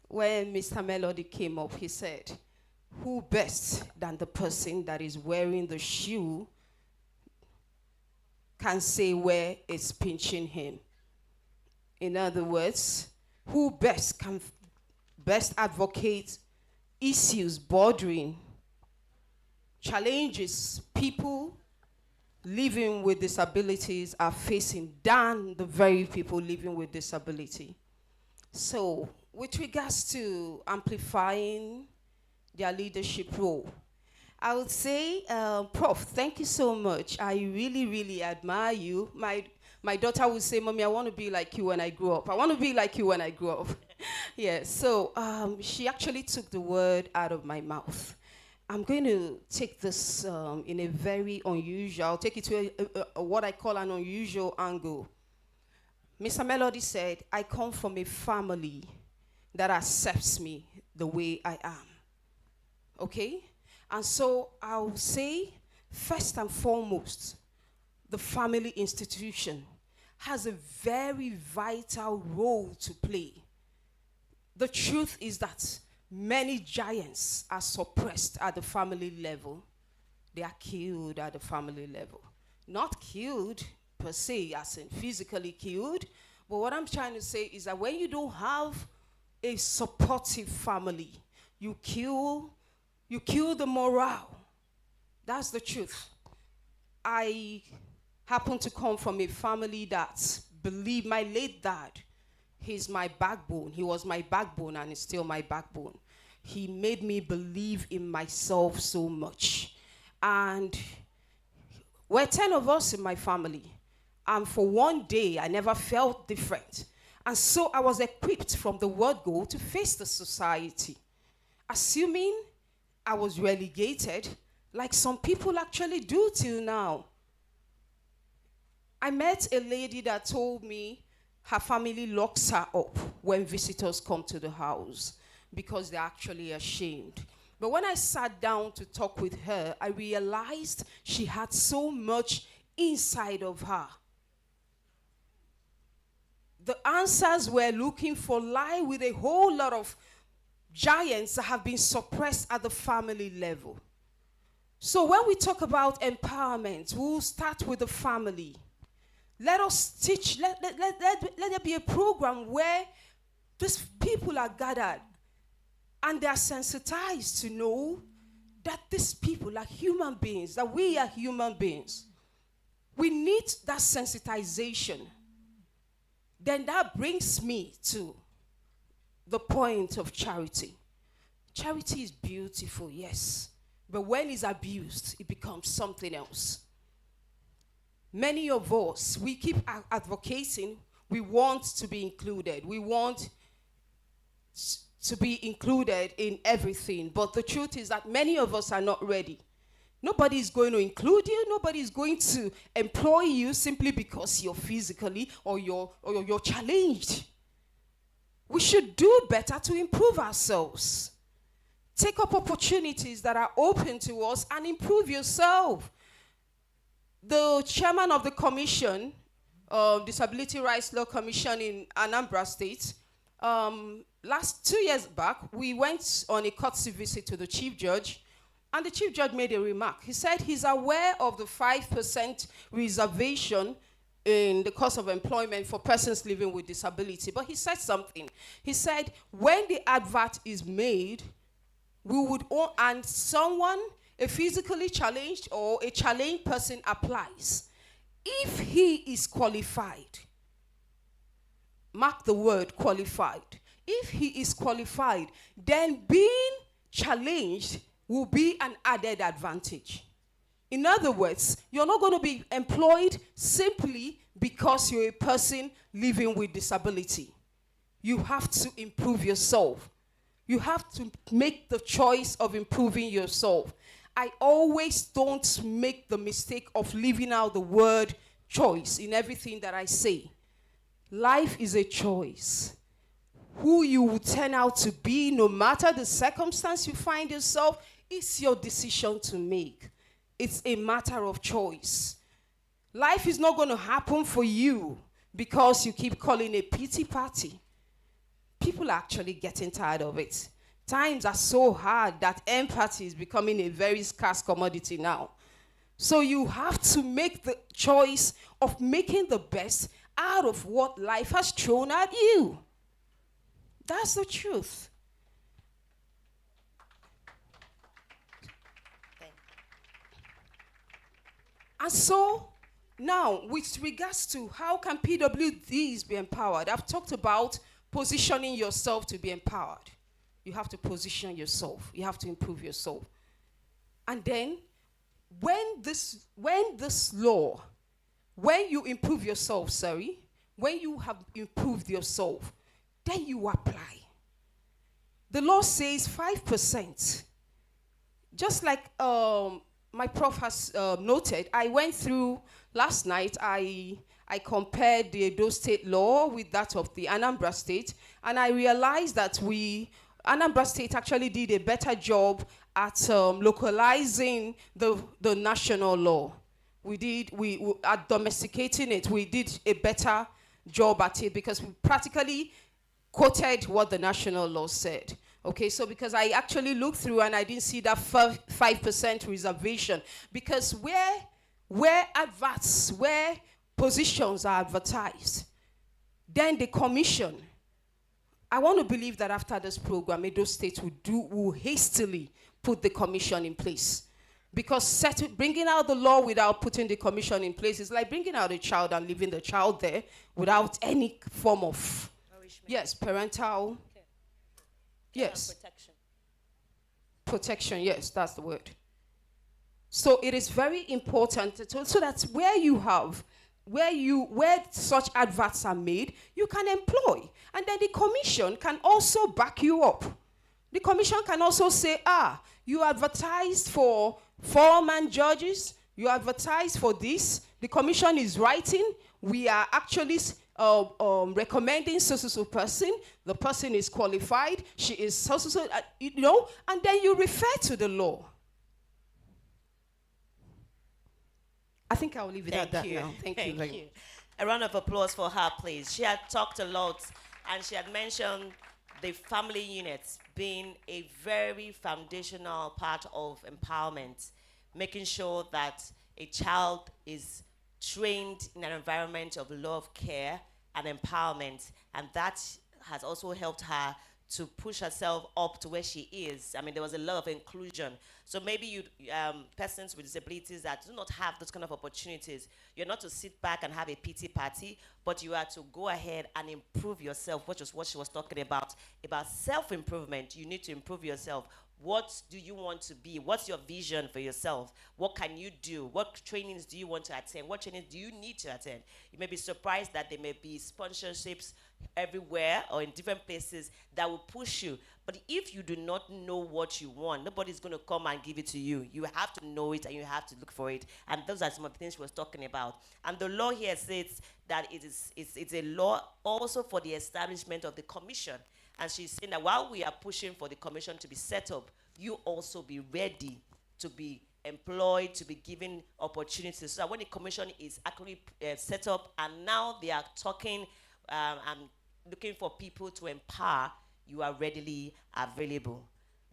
When Mr. Melody came up, he said, who best than the person that is wearing the shoe can say where it's pinching him? In other words, who best can best advocate issues bordering challenges people living with disabilities are facing than the very people living with disability? So, with regards to amplifying their leadership role, I would say, Prof, thank you so much. I really, really admire you. My daughter would say, Mommy, I want to be like you when I grow up. I want to be like you when I grow up. Yeah, so she actually took the word out of my mouth. I'm going to take this in a very unusual, I'll take it to what I call an unusual angle. Mr. Melody said, I come from a family that accepts me the way I am. Okay? And so I'll say, first and foremost, the family institution has a very vital role to play. The truth is that many giants are suppressed at the family level. They are killed at the family level. Not killed per se, as in physically killed, but what I'm trying to say is that when you don't have a supportive family, you kill the morale. That's the truth. I happen to come from a family that believed my late dad. He's my backbone. He was my backbone and is still my backbone. He made me believe in myself so much. And we're 10 of us in my family. And for one day, I never felt different. And so I was equipped from the word go to face the society. Assuming I was relegated, like some people actually do till now. I met a lady that told me her family locks her up when visitors come to the house because they're actually ashamed. But when I sat down to talk with her, I realized she had so much inside of her. The answers we're looking for lie with a whole lot of giants that have been suppressed at the family level. So when we talk about empowerment, we'll start with the family. Let us teach, let there be a program where these people are gathered and they are sensitized to know that these people are human beings, that we are human beings. We need that sensitization. Then that brings me to the point of charity. Charity is beautiful, yes. But when it's abused, it becomes something else. Many of us, we keep advocating, we want to be included. We want to be included in everything. But the truth is that many of us are not ready. Nobody is going to include you. Nobody is going to employ you simply because you're physically or you're challenged. We should do better to improve ourselves. Take up opportunities that are open to us and improve yourself. The chairman of the commission, Disability Rights Law Commission in Anambra State, last 2 years back, we went on a courtesy visit to the chief judge, and the chief judge made a remark. He said he's aware of the 5% reservation in the cost of employment for persons living with disability, but he said something. He said, when the advert is made, we would and someone, a physically challenged or a challenged person applies, if he is qualified, mark the word qualified, if he is qualified, then being challenged will be an added advantage. In other words, you're not going to be employed simply because you're a person living with disability. You have to improve yourself. You have to make the choice of improving yourself. I always don't make the mistake of leaving out the word choice in everything that I say. Life is a choice. Who you will turn out to be, no matter the circumstance you find yourself, is your decision to make. It's a matter of choice. Life is not going to happen for you because you keep calling a pity party. People are actually getting tired of it. Times are so hard that empathy is becoming a very scarce commodity now. So you have to make the choice of making the best out of what life has thrown at you. That's the truth. And so, now, with regards to how can PWDs be empowered, I've talked about positioning yourself to be empowered. You have to position yourself. You have to improve yourself. And then, when you improve yourself, when you have improved yourself, then you apply. The law says 5%. Just like my prof has noted, I went through last night, I compared the Edo State law with that of the Anambra State, and I realized that Anambra State actually did a better job at localizing the national law. We at domesticating it, we did a better job at it because we practically quoted what the national law said. Okay, so because I actually looked through and I didn't see that 5% reservation, because where positions are advertised, then the commission, I want to believe that after this program, Edo State will hastily put the commission in place. Because bringing out the law without putting the commission in place is like bringing out a child and leaving the child there without any form of, yes, parental, yes. Protection, yes, that's the word. So it is very important so that where such adverts are made, you can employ. And then the commission can also back you up. The commission can also say, you advertised for foreman judges, you advertised for this, the commission is writing, we are actually recommending so person, the person is qualified, she is so, and then you refer to the law. I think I'll leave it at that now. Thank you very much. A round of applause for her, please. She had talked a lot, and she had mentioned the family units being a very foundational part of empowerment, making sure that a child is trained in an environment of love, care, and empowerment, and that has also helped her to push herself up to where she is. I mean, there was a lot of inclusion. So maybe persons with disabilities that do not have those kind of opportunities, you're not to sit back and have a pity party, but you are to go ahead and improve yourself, which is what she was talking about self-improvement. You need to improve yourself. What do you want to be? What's your vision for yourself? What can you do? What trainings do you want to attend? What trainings do you need to attend? You may be surprised that there may be sponsorships everywhere or in different places that will push you. But if you do not know what you want, nobody's going to come and give it to you. You have to know it and you have to look for it. And those are some of the things she was talking about. And the law here says that it's a law also for the establishment of the commission. And she's saying that while we are pushing for the commission to be set up, you also be ready to be employed, to be given opportunities. So that when the commission is actually set up and now they are talking and looking for people to empower, you are readily available.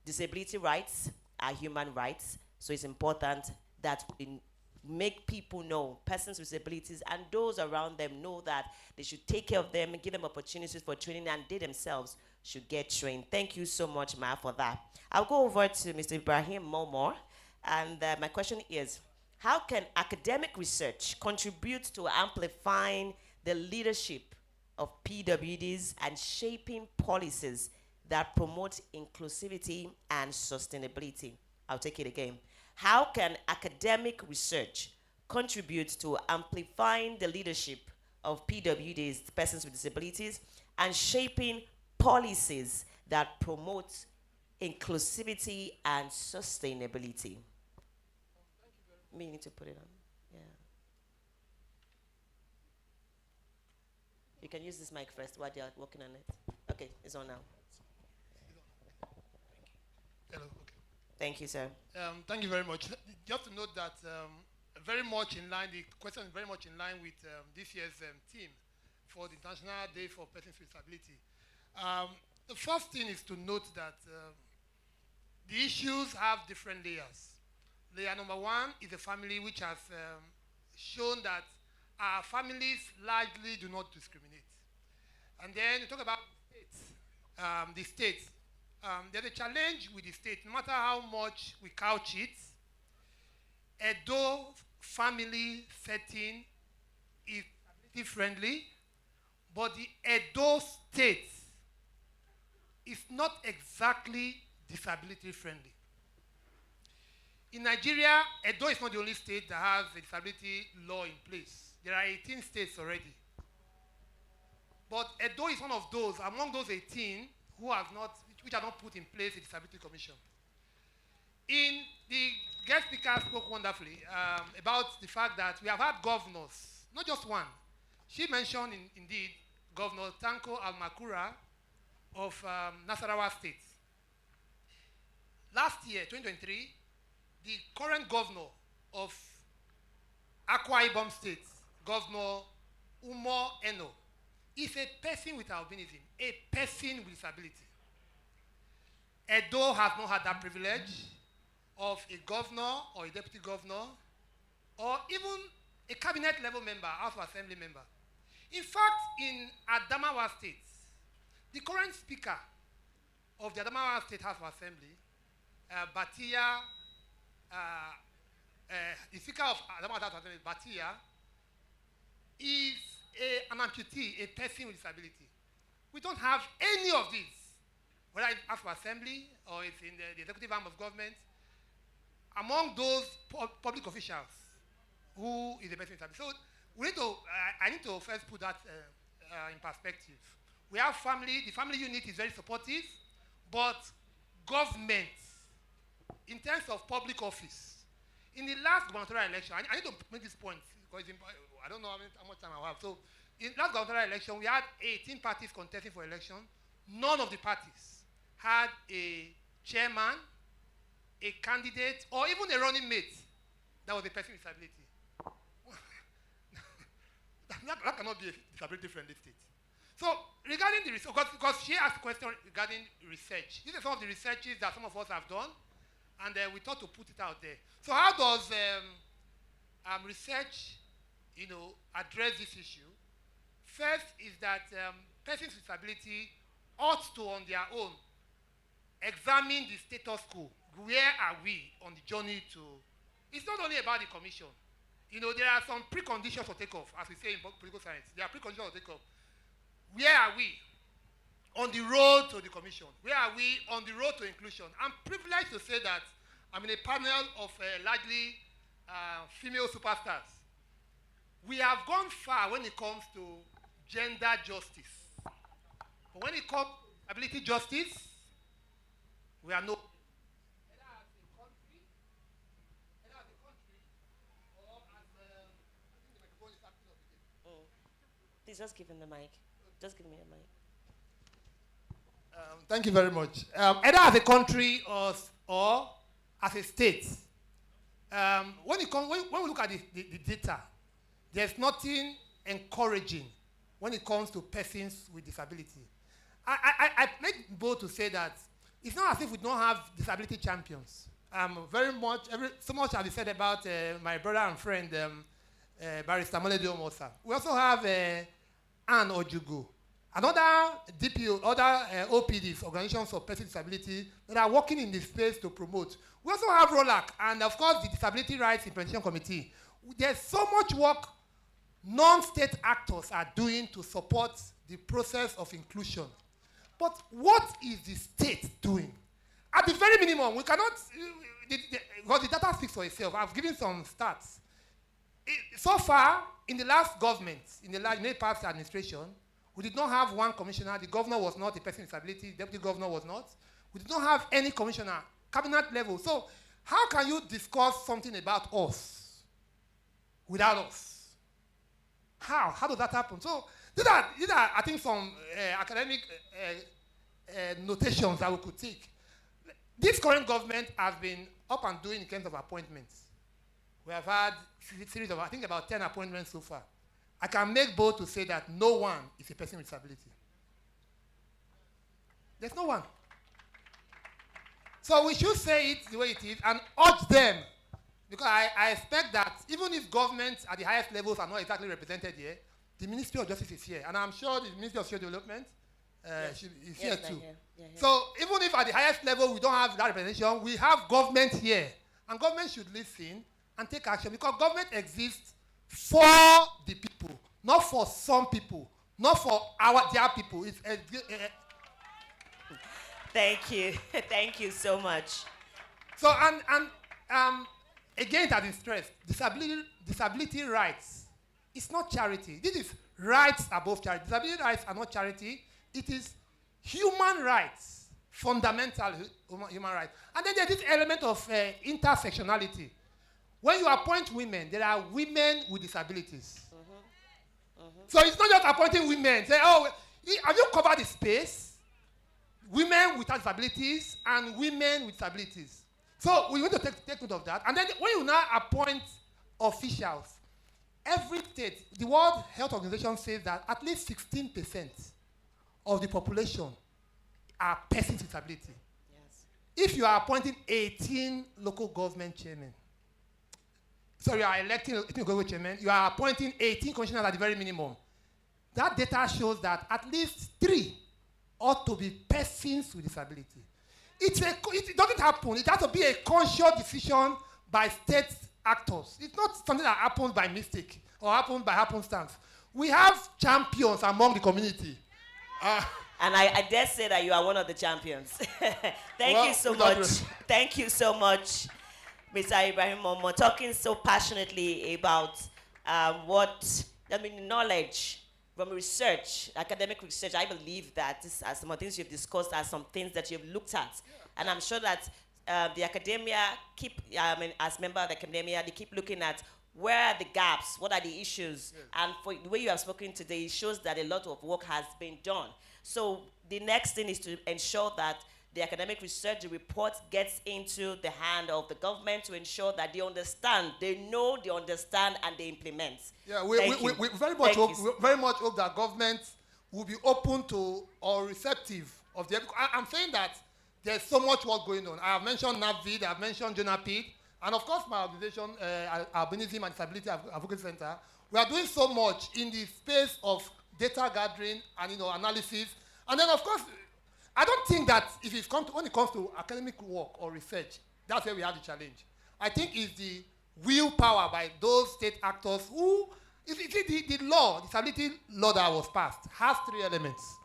Disability rights are human rights, so it's important that we make people know, persons with disabilities and those around them know that they should take care of them and give them opportunities for training, and they themselves should get trained. Thank you so much, Ma, for that. I'll go over to Mr. Ibrahim Momor, and my question is, how can academic research contribute to amplifying the leadership of PWDs and shaping policies that promote inclusivity and sustainability? I'll take it again. How can academic research contribute to amplifying the leadership of PWDs, persons with disabilities, and shaping policies that promote inclusivity and sustainability? Me need to put it on. Yeah. You can use this mic first while they're working on it. Okay, it's on now. Hello. Okay. Thank you, sir. Thank you very much. Just to note that very much in line, the question is very much in line with this year's theme for the International Day for Persons with Disability. The first thing is to note that the issues have different layers. Layer number one is a family which has shown that our families largely do not discriminate. And then you talk about the states. There's a challenge with the state. No matter how much we couch it, Edo family setting is disability-friendly, but the Edo state is not exactly disability-friendly. In Nigeria, Edo is not the only state that has a disability law in place. There are 18 states already. But Edo is one of those, among those 18, which have not put in place a disability commission. The guest speaker spoke wonderfully about the fact that we have had governors, not just one. She mentioned, indeed, Governor Tanko Almakura of Nasarawa State. Last year, 2023, the current governor of Akwa Ibom State, Governor Umo Eno, is a person with albinism, a person with disability. Edo has not had that privilege of a governor or a deputy governor or even a cabinet level member, House of Assembly member. In fact, in Adamawa State, the current speaker of the Adamawa State House of Assembly, Batia, the speaker of Adamawa House of Assembly, Batia, is an amputee, a person with disability. We don't have any of these, whether it's House of Assembly or it's in the executive arm of government, among those public officials who is a person with disability. So we need to, I need to first put that in perspective. We have family, the family unit is very supportive, but government, in terms of public office, in the last gubernatorial election, I need to make this point because I don't know how much time I have. So in last gubernatorial election, we had 18 parties contesting for election. None of the parties had a chairman, a candidate, or even a running mate that was a person with disability. that cannot be a disability-friendly state. So regarding the research, because she asked a question regarding research. These are some of the researches that some of us have done, and we thought to put it out there. So how does research, address this issue? First is that persons with disability ought to, on their own, examine the status quo. Where are we on the journey to? It's not only about the commission. There are some preconditions for takeoff, as we say in political science. There are preconditions for takeoff. Where are we on the road to the commission? Where are we on the road to inclusion? I'm privileged to say that I'm in a panel of largely female superstars. We have gone far when it comes to gender justice. But when it comes to ability justice, we are no. Please just give him the mic. Just give me a mic. Thank you very much. Either as a country or as a state, when we look at the data, there's nothing encouraging when it comes to persons with disability. I make bold to say that it's not as if we don't have disability champions. So much has been said about my brother and friend, Barrister Molede Omosa. We also have Anne Ojugu, another DPO, other OPDs, organizations of persons with disability, that are working in this space to promote. We also have ROLAC, and of course the Disability Rights Implementation Committee. There's so much work non-state actors are doing to support the process of inclusion. But what is the state doing? At the very minimum, we cannot, because the data speaks for itself. I've given some stats. So far, in the last government, in the last NAPVID administration, we did not have one commissioner. The governor was not a person with disability. The deputy governor was not. We did not have any commissioner, cabinet level. So how can you discuss something about us without us? How? How does that happen? So these are I think, some academic notations that we could take. This current government has been up and doing in terms of appointments. We have had a series of, I think, about 10 appointments so far. I can make bold to say that no one is a person with disability. There's no one. So we should say it the way it is and urge them, because I expect that even if governments at the highest levels are not exactly represented here, the Ministry of Justice is here. And I'm sure the Ministry of Social Development is here too. Yeah. So even if at the highest level we don't have that representation, we have government here. And government should listen and take action, because government exists for the people, not for some people, not for their people. Thank you. Thank you so much. So, again, that is stressed. Disability rights. It's not charity. This is rights above charity. Disability rights are not charity. It is human rights, fundamental human rights. And then there's this element of intersectionality. When you appoint women, there are women with disabilities. So it's not just appointing women. Say, oh, have you covered the space? Women without disabilities and women with disabilities. So we want to take note of that. And then when you now appoint officials, every state, the World Health Organization says that at least 16% of the population are persons with disability. Yes. If you are appointing 18 local government chairmen, so you are electing 18 local government chairmen, you are appointing 18 commissioners at the very minimum. That data shows that at least 3 ought to be persons with disability. It doesn't happen. It has to be a conscious decision by state actors. It's not something that happens by mistake or happens by happenstance. We have champions among the community. And I dare say that you are one of the champions. Thank you so much. Thank you so much, Mr. Ibrahim Momo, talking so passionately about knowledge from research, academic research. I believe that these are some of the things you've discussed are some things that you've looked at. Yeah. And I'm sure that the academia as member of the academia, they keep looking at where are the gaps, what are the issues. Yes. And for the way you have spoken today, it shows that a lot of work has been done. So the next thing is to ensure that the academic research, the report gets into the hand of the government to ensure that they understand, they know, they understand, and they implement. Yeah, we very much hope that government will be open to or receptive of the. I'm saying that there's so much work going on. I have mentioned NAPVID, I have mentioned NAPVID, and of course my organization, Albinism and Disability Advocacy Center. We are doing so much in the space of data gathering and analysis, and then of course. I don't think that when it comes to academic work or research, that's where we have the challenge. I think it's the willpower by those state actors who, the law, the disability law that was passed, has 3 elements.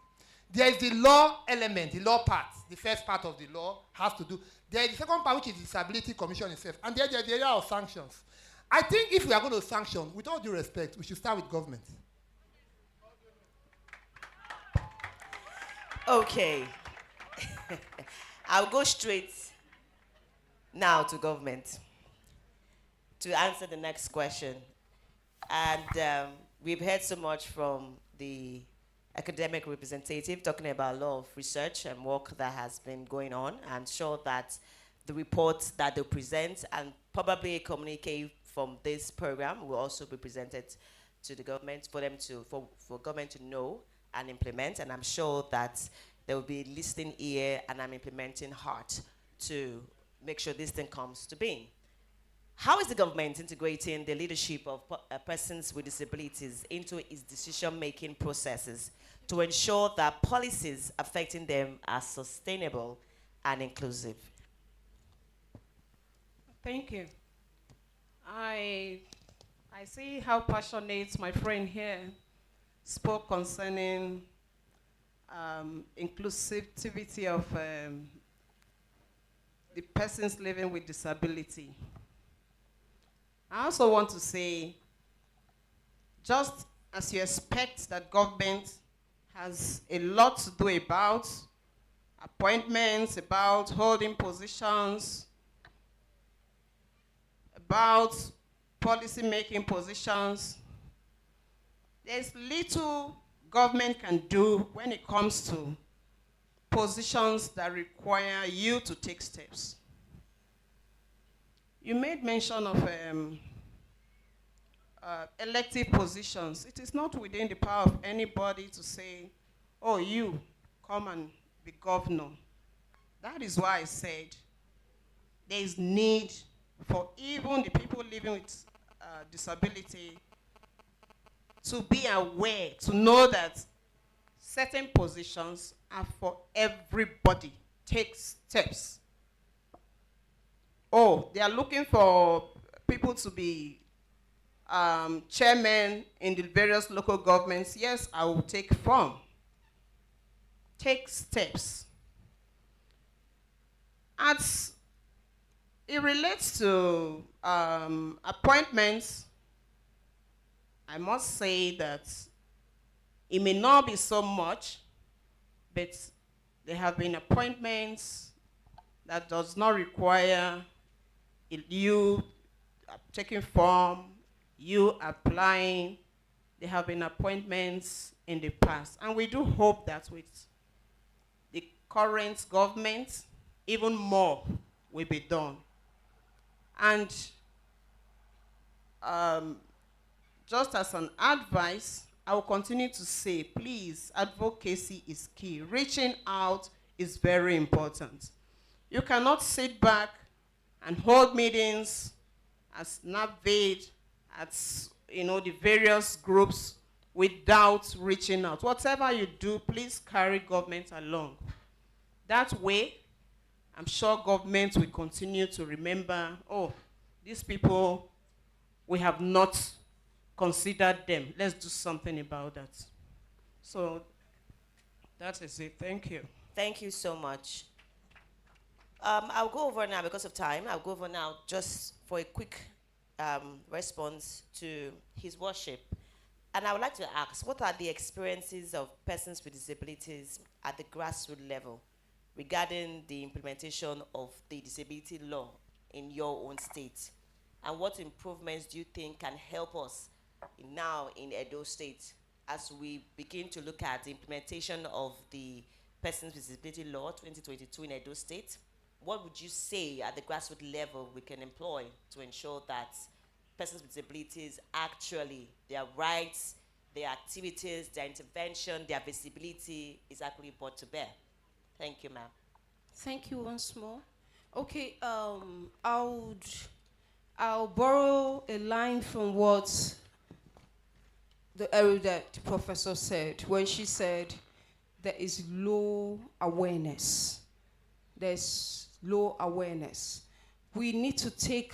There is the law element, the law part. The first part of the law has to do. There is the second part, which is the Disability Commission itself. And there is the area of sanctions. I think if we are going to sanction, with all due respect, we should start with government. Okay. I'll go straight now to government to answer the next question. And we've heard so much from the academic representative talking about a lot of research and work that has been going on. I'm sure that the reports that they present and probably a communique from this program will also be presented to the government for government to know and implement. And I'm sure that there will be listening ear and I'm implementing heart to make sure this thing comes to being. How is the government integrating the leadership of persons with disabilities into its decision-making processes to ensure that policies affecting them are sustainable and inclusive? Thank you. I see how passionate my friend here spoke concerning inclusivity of the persons living with disability. I also want to say, just as you expect that government has a lot to do about appointments, about holding positions, about policy-making positions, there's little government can do when it comes to positions that require you to take steps. You made mention of elective positions. It is not within the power of anybody to say, oh, you, come and be governor. That is why I said there is need for even the people living with disability to be aware, to know that certain positions are for everybody. Take steps. Oh, they are looking for people to be chairmen in the various local governments. Yes, I will take form. Take steps. As it relates to appointments, I must say that it may not be so much, but there have been appointments that does not require you taking form, you applying. There have been appointments in the past. And we do hope that with the current government, even more will be done. And just as an advice, I will continue to say, please, advocacy is key. Reaching out is very important. You cannot sit back and hold meetings as NAPVID, as the various groups without reaching out. Whatever you do, please carry government along. That way, I'm sure government will continue to remember, oh, these people, we have not considered them. Let's do something about that. So that is it. Thank you. Thank you so much. I'll go over now because of time. I'll go over now just for a quick response to His Worship. And I would like to ask, what are the experiences of persons with disabilities at the grassroots level regarding the implementation of the disability law in your own state? And what improvements do you think can help us now in Edo State as we begin to look at the implementation of the Persons with Disability Law 2022 in Edo State? What would you say at the grassroots level we can employ to ensure that persons with disabilities actually, their rights, their activities, their intervention, their visibility is actually brought to bear? Thank you, ma'am. Thank you once more. Okay, I'll borrow a line from what the erudite professor said when she said there is low awareness. There's low awareness. We need to take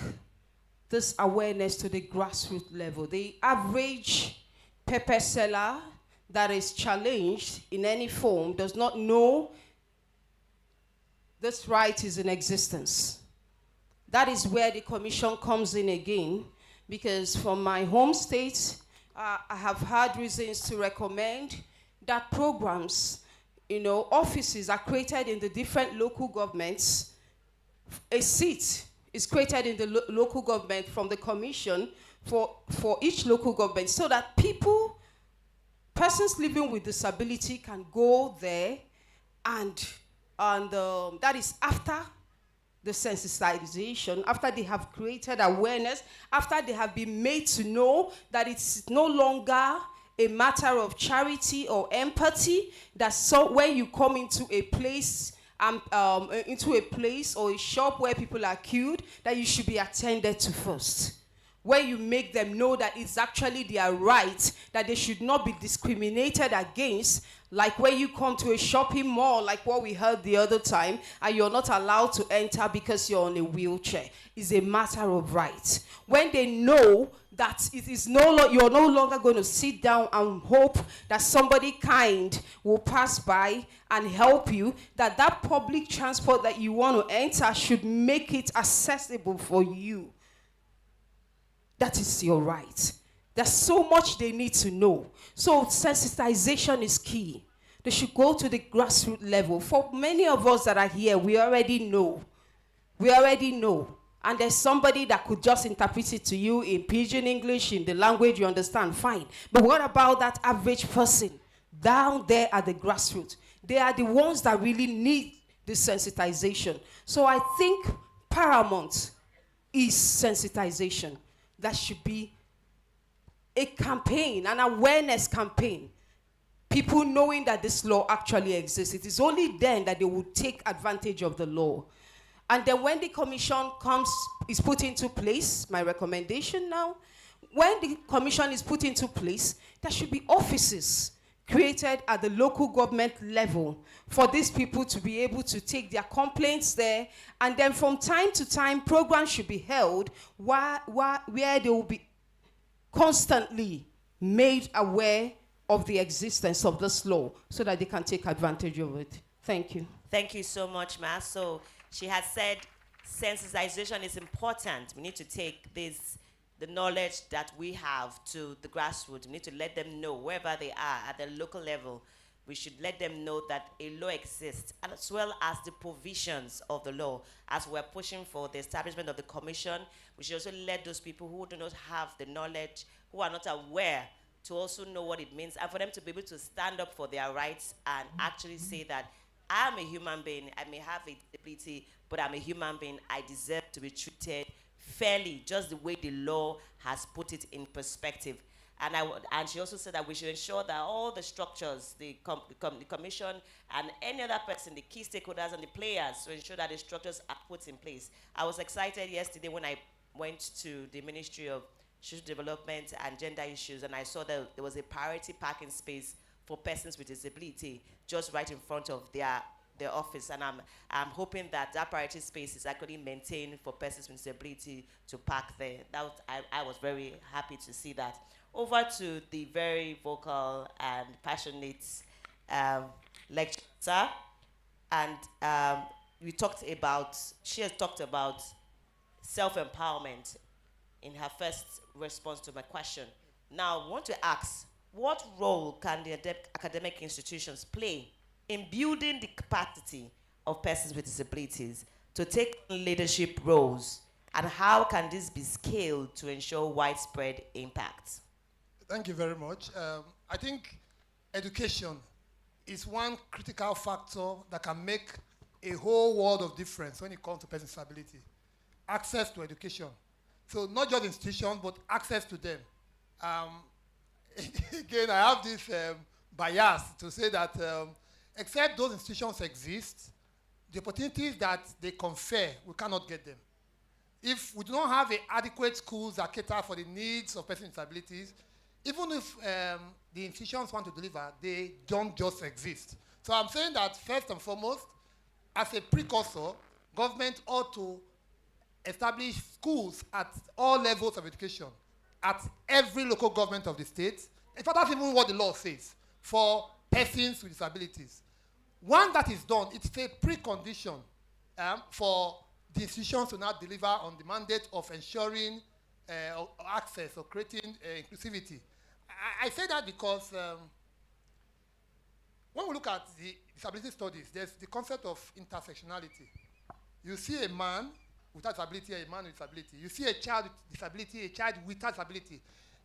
this awareness to the grassroots level. The average pepper seller that is challenged in any form does not know this right is in existence. That is where the commission comes in again, because from my home state, I have had reasons to recommend that programs, offices are created in the different local governments. A seat is created in the local government from the commission for each local government, so that persons living with disability can go there, and that is after the sensitization, after they have created awareness, after they have been made to know that it's no longer a matter of charity or empathy, that so when you come into a place or a shop where people are queued, that you should be attended to first. Where you make them know that it's actually their right, that they should not be discriminated against Like when you come to a shopping mall, like what we heard the other time, and you're not allowed to enter because you're on a wheelchair. It's a matter of right. When they know that it is you're no longer going to sit down and hope that somebody kind will pass by and help you, that public transport that you want to enter should make it accessible for you. That is your right. There's so much they need to know. So sensitization is key. They should go to the grassroots level. For many of us that are here, we already know. We already know. And there's somebody that could just interpret it to you in pidgin English, in the language you understand, fine. But what about that average person down there at the grassroots? They are the ones that really need the sensitization. So I think paramount is sensitization. That should be a campaign, an awareness campaign. People knowing that this law actually exists. It is only then that they will take advantage of the law. And then when the commission is put into place, my recommendation now, when the commission is put into place, there should be offices created at the local government level for these people to be able to take their complaints there. And then from time to time, programs should be held where they will be constantly made aware of the existence of this law so that they can take advantage of it. Thank you. Thank you so much, Ma. So she has said sensitization is important. We need to take the knowledge that we have to the grassroots. We need to let them know wherever they are at the local level. We should let them know that a law exists, as well as the provisions of the law. As we're pushing for the establishment of the commission, we should also let those people who do not have the knowledge, who are not aware, to also know what it means, and for them to be able to stand up for their rights and actually say that I'm a human being, I may have a disability, but I'm a human being, I deserve to be treated fairly, just the way the law has put it in perspective. And she also said that we should ensure that all the structures, the commission and any other person, the key stakeholders and the players, to ensure that the structures are put in place. I was excited yesterday when I went to the Ministry of Social Development and Gender Issues, and I saw that there was a priority parking space for persons with disability just right in front of their office, and I'm hoping that priority space is actually maintained for persons with disability to park there. I was very happy to see that. Over to the very vocal and passionate lecturer, and she has talked about self-empowerment in her first response to my question. Now, I want to ask, what role can the academic institutions play in building the capacity of persons with disabilities to take leadership roles, and how can this be scaled to ensure widespread impact? Thank you very much. I think education is one critical factor that can make a whole world of difference when it comes to persons with disability. Access to education. So not just institutions, but access to them. Again, I have this bias to say that except those institutions exist, the opportunities that they confer, we cannot get them. If we do not have adequate schools that cater for the needs of persons with disabilities, even if the institutions want to deliver, they don't just exist. So I'm saying that first and foremost, as a precursor, government ought to establish schools at all levels of education, at every local government of the state. In fact, that's even what the law says, for persons with disabilities. Once that is done, it's a precondition for the institutions to now deliver on the mandate of ensuring access or creating inclusivity. I say that because when we look at the disability studies, there's the concept of intersectionality. You see a man without disability, a man with disability. You see a child with disability, a child without disability.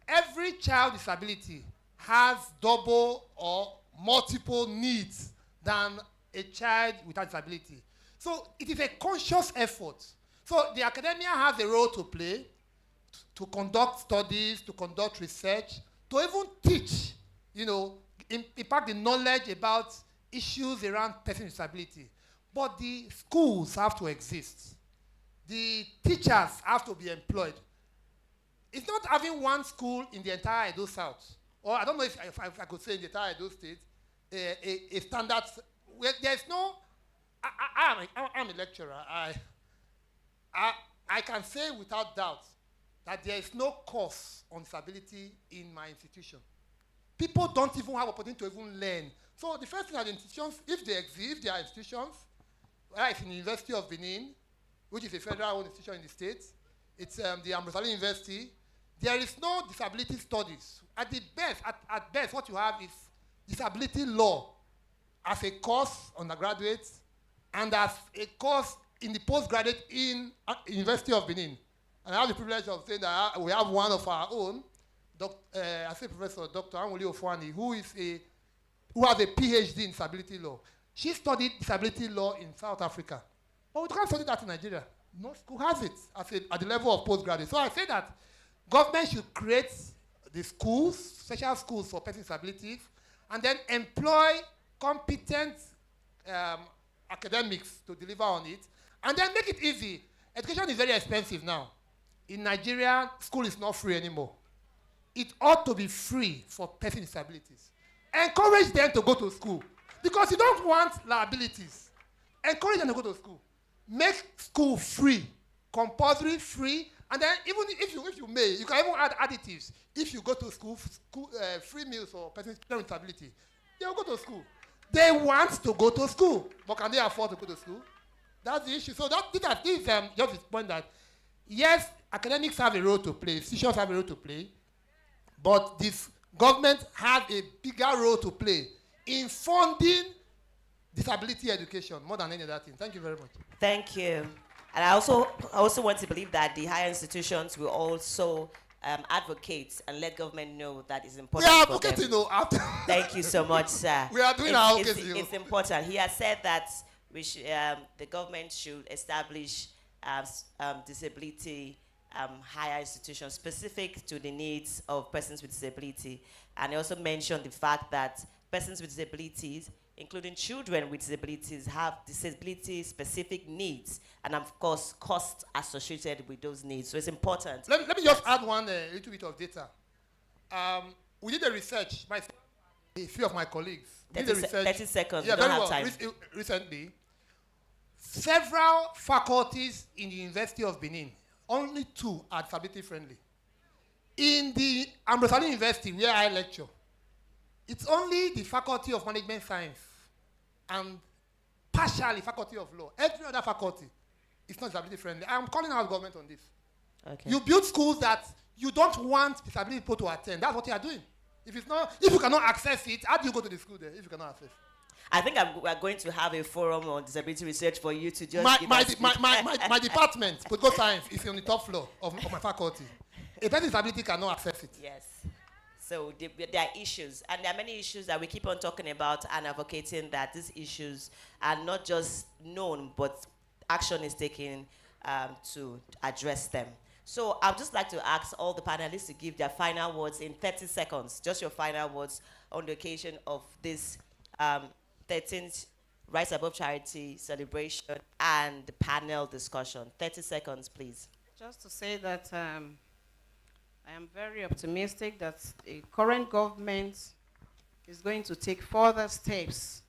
Every child with disability has double or multiple needs than a child without disability. So it is a conscious effort. So the academia has a role to play to conduct studies, to conduct research, to even teach, impart the knowledge about issues around persons with disability. But the schools have to exist. The teachers have to be employed. It's not having one school in the entire Edo South, or I don't know if I could say in the entire Edo State, a standard. Where there's no. I'm a lecturer. I can say without doubt that there is no course on disability in my institution. People don't even have opportunity to even learn. So the first thing are the institutions, if they exist, they are institutions, whether it's in the University of Benin, which is a federal institution in the States, it's the Amrosali University. There is no disability studies. At best, what you have is disability law as a course undergraduate and as a course in the postgraduate in University of Benin. And I have the privilege of saying that we have one of our own, Professor Dr. Anwuli Ofwani, who has a PhD in disability law. She studied disability law in South Africa. But we can't study that in Nigeria. No school has it at the level of postgraduate. So I say that government should create the schools, special schools for persons with disabilities, and then employ competent academics to deliver on it, and then make it easy. Education is very expensive now. In Nigeria, school is not free anymore. It ought to be free for persons with disabilities. Encourage them to go to school, because you don't want liabilities. Encourage them to go to school. Make school free, compulsory, free, and then even if you may, you can even add additives. If you go to school, free meals for persons with disability, they will go to school. They want to go to school, but can they afford to go to school? That's the issue. So this is just the point that, yes, academics have a role to play, institutions have a role to play, but this government has a bigger role to play in funding disability education more than any other thing. Thank you very much. Thank you. And I also want to believe that the higher institutions will also advocate and let government know that it's important. We are for advocating, them. After Thank you so much, sir. We are doing our advocacy. It's important. He has said that the government should establish disability higher institutions specific to the needs of persons with disability. And he also mentioned the fact that persons with disabilities, including children with disabilities, have disability-specific needs, and of course, costs associated with those needs. So it's important. Let me just add one little bit of data. We did a research, a few of my colleagues. 30 seconds, yeah, we don't very have well. time. Recently, several faculties in the University of Benin, only 2 are disability-friendly. In the Amrosali University, where I lecture, it's only the Faculty of Management Science and partially Faculty of Law. Every other faculty is not disability friendly. I'm calling out government on this. Okay. You build schools that you don't want disability people to attend. That's what you are doing. If you cannot access it, how do you go to the school there if you cannot access? I think we are going to have a forum on disability research for you to just my department, political science, is on the top floor of my faculty. A person with disability cannot access it. Yes. So there are issues, and there are many issues that we keep on talking about and advocating that these issues are not just known, but action is taken to address them. So I'd just like to ask all the panelists to give their final words in 30 seconds, just your final words on the occasion of this 13th Rise Above Charity celebration and the panel discussion. 30 seconds, please. Just to say that I am very optimistic that the current government is going to take further steps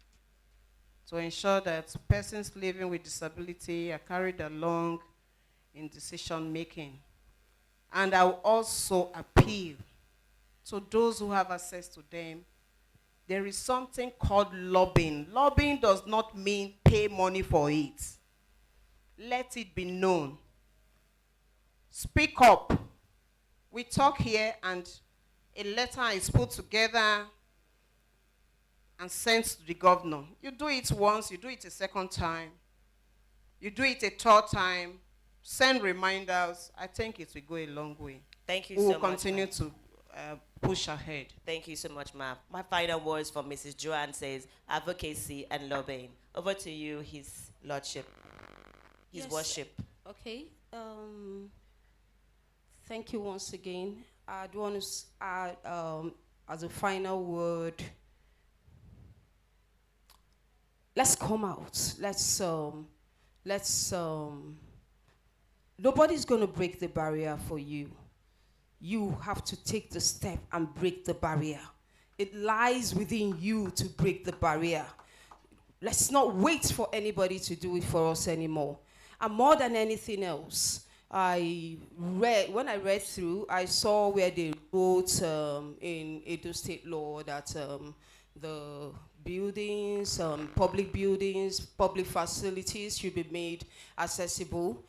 to ensure that persons living with disability are carried along in decision making. And I will also appeal to those who have access to them. There is something called lobbying. Lobbying does not mean pay money for it. Let it be known. Speak up. We talk here and a letter is put together and sent to the governor. You do it once, you do it a second time, you do it a third time, send reminders. I think it will go a long way. Thank you we so will much. continue to push ahead. Thank you so much, ma'am. My final words from Mrs. Joanne says advocacy and lobbying. Over to you, His Lordship, His Worship. Okay. Thank you once again. I do want to add, as a final word, let's come out. Nobody's going to break the barrier for you. You have to take the step and break the barrier. It lies within you to break the barrier. Let's not wait for anybody to do it for us anymore. And more than anything else, when I read through, I saw where they wrote in Edo State law that the buildings, public facilities should be made accessible.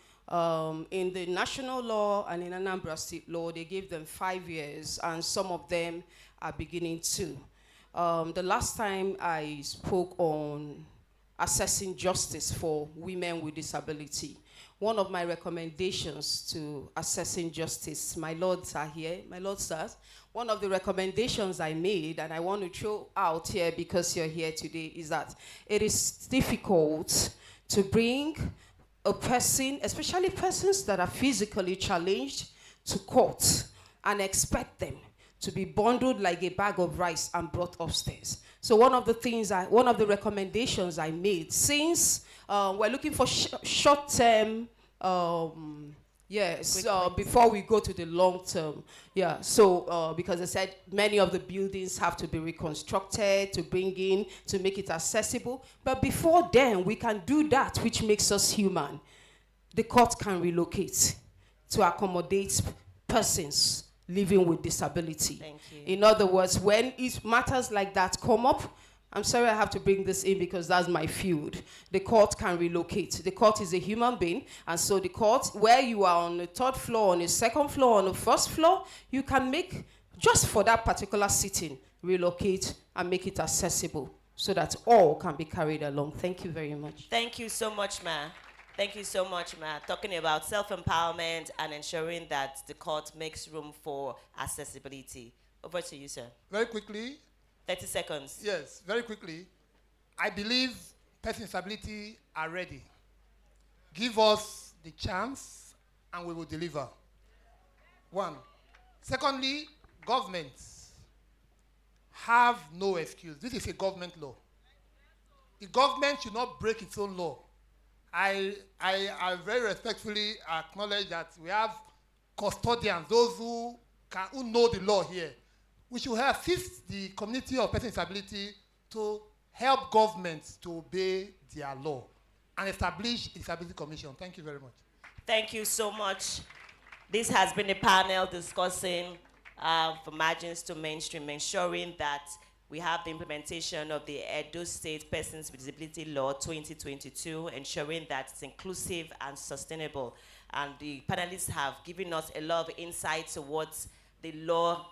In the national law and in Anambra State law, they gave them 5 years, and some of them are beginning to. The last time I spoke on assessing justice for women with disability, one of my recommendations to assessing justice, my lords are here, my lords, sirs, one of the recommendations I made, and I want to throw out here because you're here today, is that it is difficult to bring a person, especially persons that are physically challenged, to court and expect them to be bundled like a bag of rice and brought upstairs. So one of the recommendations I made, since we're looking for short-term, before we go to the long-term, because I said many of the buildings have to be reconstructed to bring in, to make it accessible. But before then, we can do that which makes us human. The court can relocate to accommodate persons living with disability. Thank you. In other words, when matters like that come up, I'm sorry I have to bring this in because that's my field. The court can relocate. The court is a human being, and so the court, where you are on the 3rd floor, on the 2nd floor, on the 1st floor, you can make, just for that particular sitting, relocate and make it accessible so that all can be carried along. Thank you very much. Thank you so much, Ma. Thank you so much, Ma. Talking about self-empowerment and ensuring that the court makes room for accessibility. Over to you, sir. Very quickly. 30 seconds. Yes, very quickly. I believe persons with disability are ready. Give us the chance and we will deliver. One. Secondly, governments have no excuse. This is a government law. The government should not break its own law. I very respectfully acknowledge that we have custodians, those who know the law here. We should assist the community of persons with disability to help governments to obey their law and establish a disability commission. Thank you very much. Thank you so much. This has been a panel discussing from margins to mainstream, ensuring that we have the implementation of the Edo State Persons with Disability Law 2022, ensuring that it's inclusive and sustainable. And the panelists have given us a lot of insight to what the law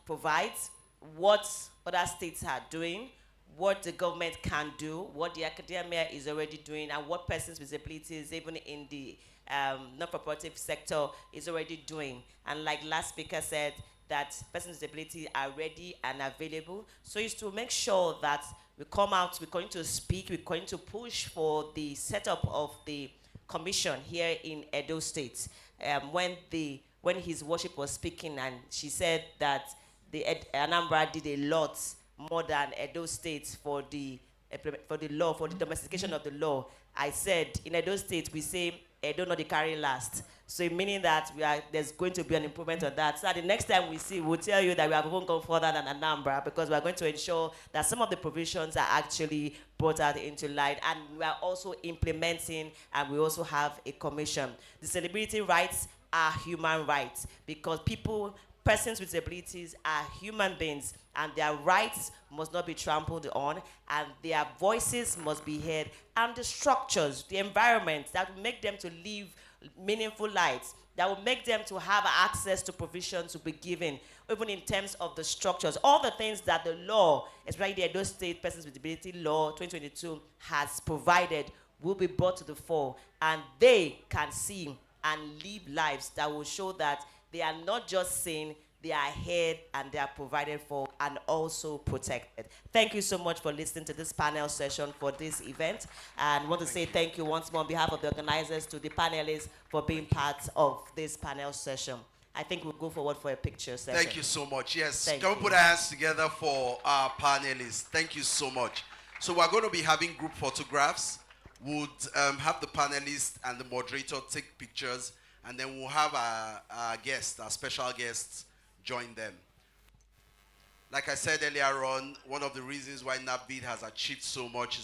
provides, what other states are doing, what the government can do, what the academia is already doing, and what persons with disabilities, even in the non-cooperative sector, is already doing. And like last speaker said, that persons with disability are ready and available. So it's to make sure that we come out, we're going to speak, we're going to push for the setup of the commission here in Edo State. When his worship was speaking, and she said that the Anambra did a lot more than Edo State for the law, for the domestication of the law. I said in Edo State we say Edo not the carry last. So meaning that there's going to be an improvement on that. So the next time we see, we'll tell you that we have even gone further than Anambra, because we are going to ensure that some of the provisions are actually brought out into light, and we are also implementing, and we also have a commission. The celebrity rights are human rights, because persons with disabilities are human beings, and their rights must not be trampled on, and their voices must be heard, and the structures, the environment that will make them to live meaningful lives, that will make them to have access to provisions to be given, even in terms of the structures, all the things that the law, especially the Edo State Persons with Disability Law 2022 has provided, will be brought to the fore, and they can see and live lives that will show that they are not just seen, they are heard, and they are provided for and also protected. Thank you so much for listening to this panel session for this event. And I want to say thank you once more on behalf of the organizers to the panelists for being part of this panel session. I think we'll go forward for a picture session. Thank you so much. Yes, Thank can we you. put our hands together for our panelists? Thank you so much. So we're going to be having group photographs. We'll have the panelists and the moderator take pictures, and then we'll have our guests, our special guests, join them. Like I said earlier on, one of the reasons why NAPVID has achieved so much is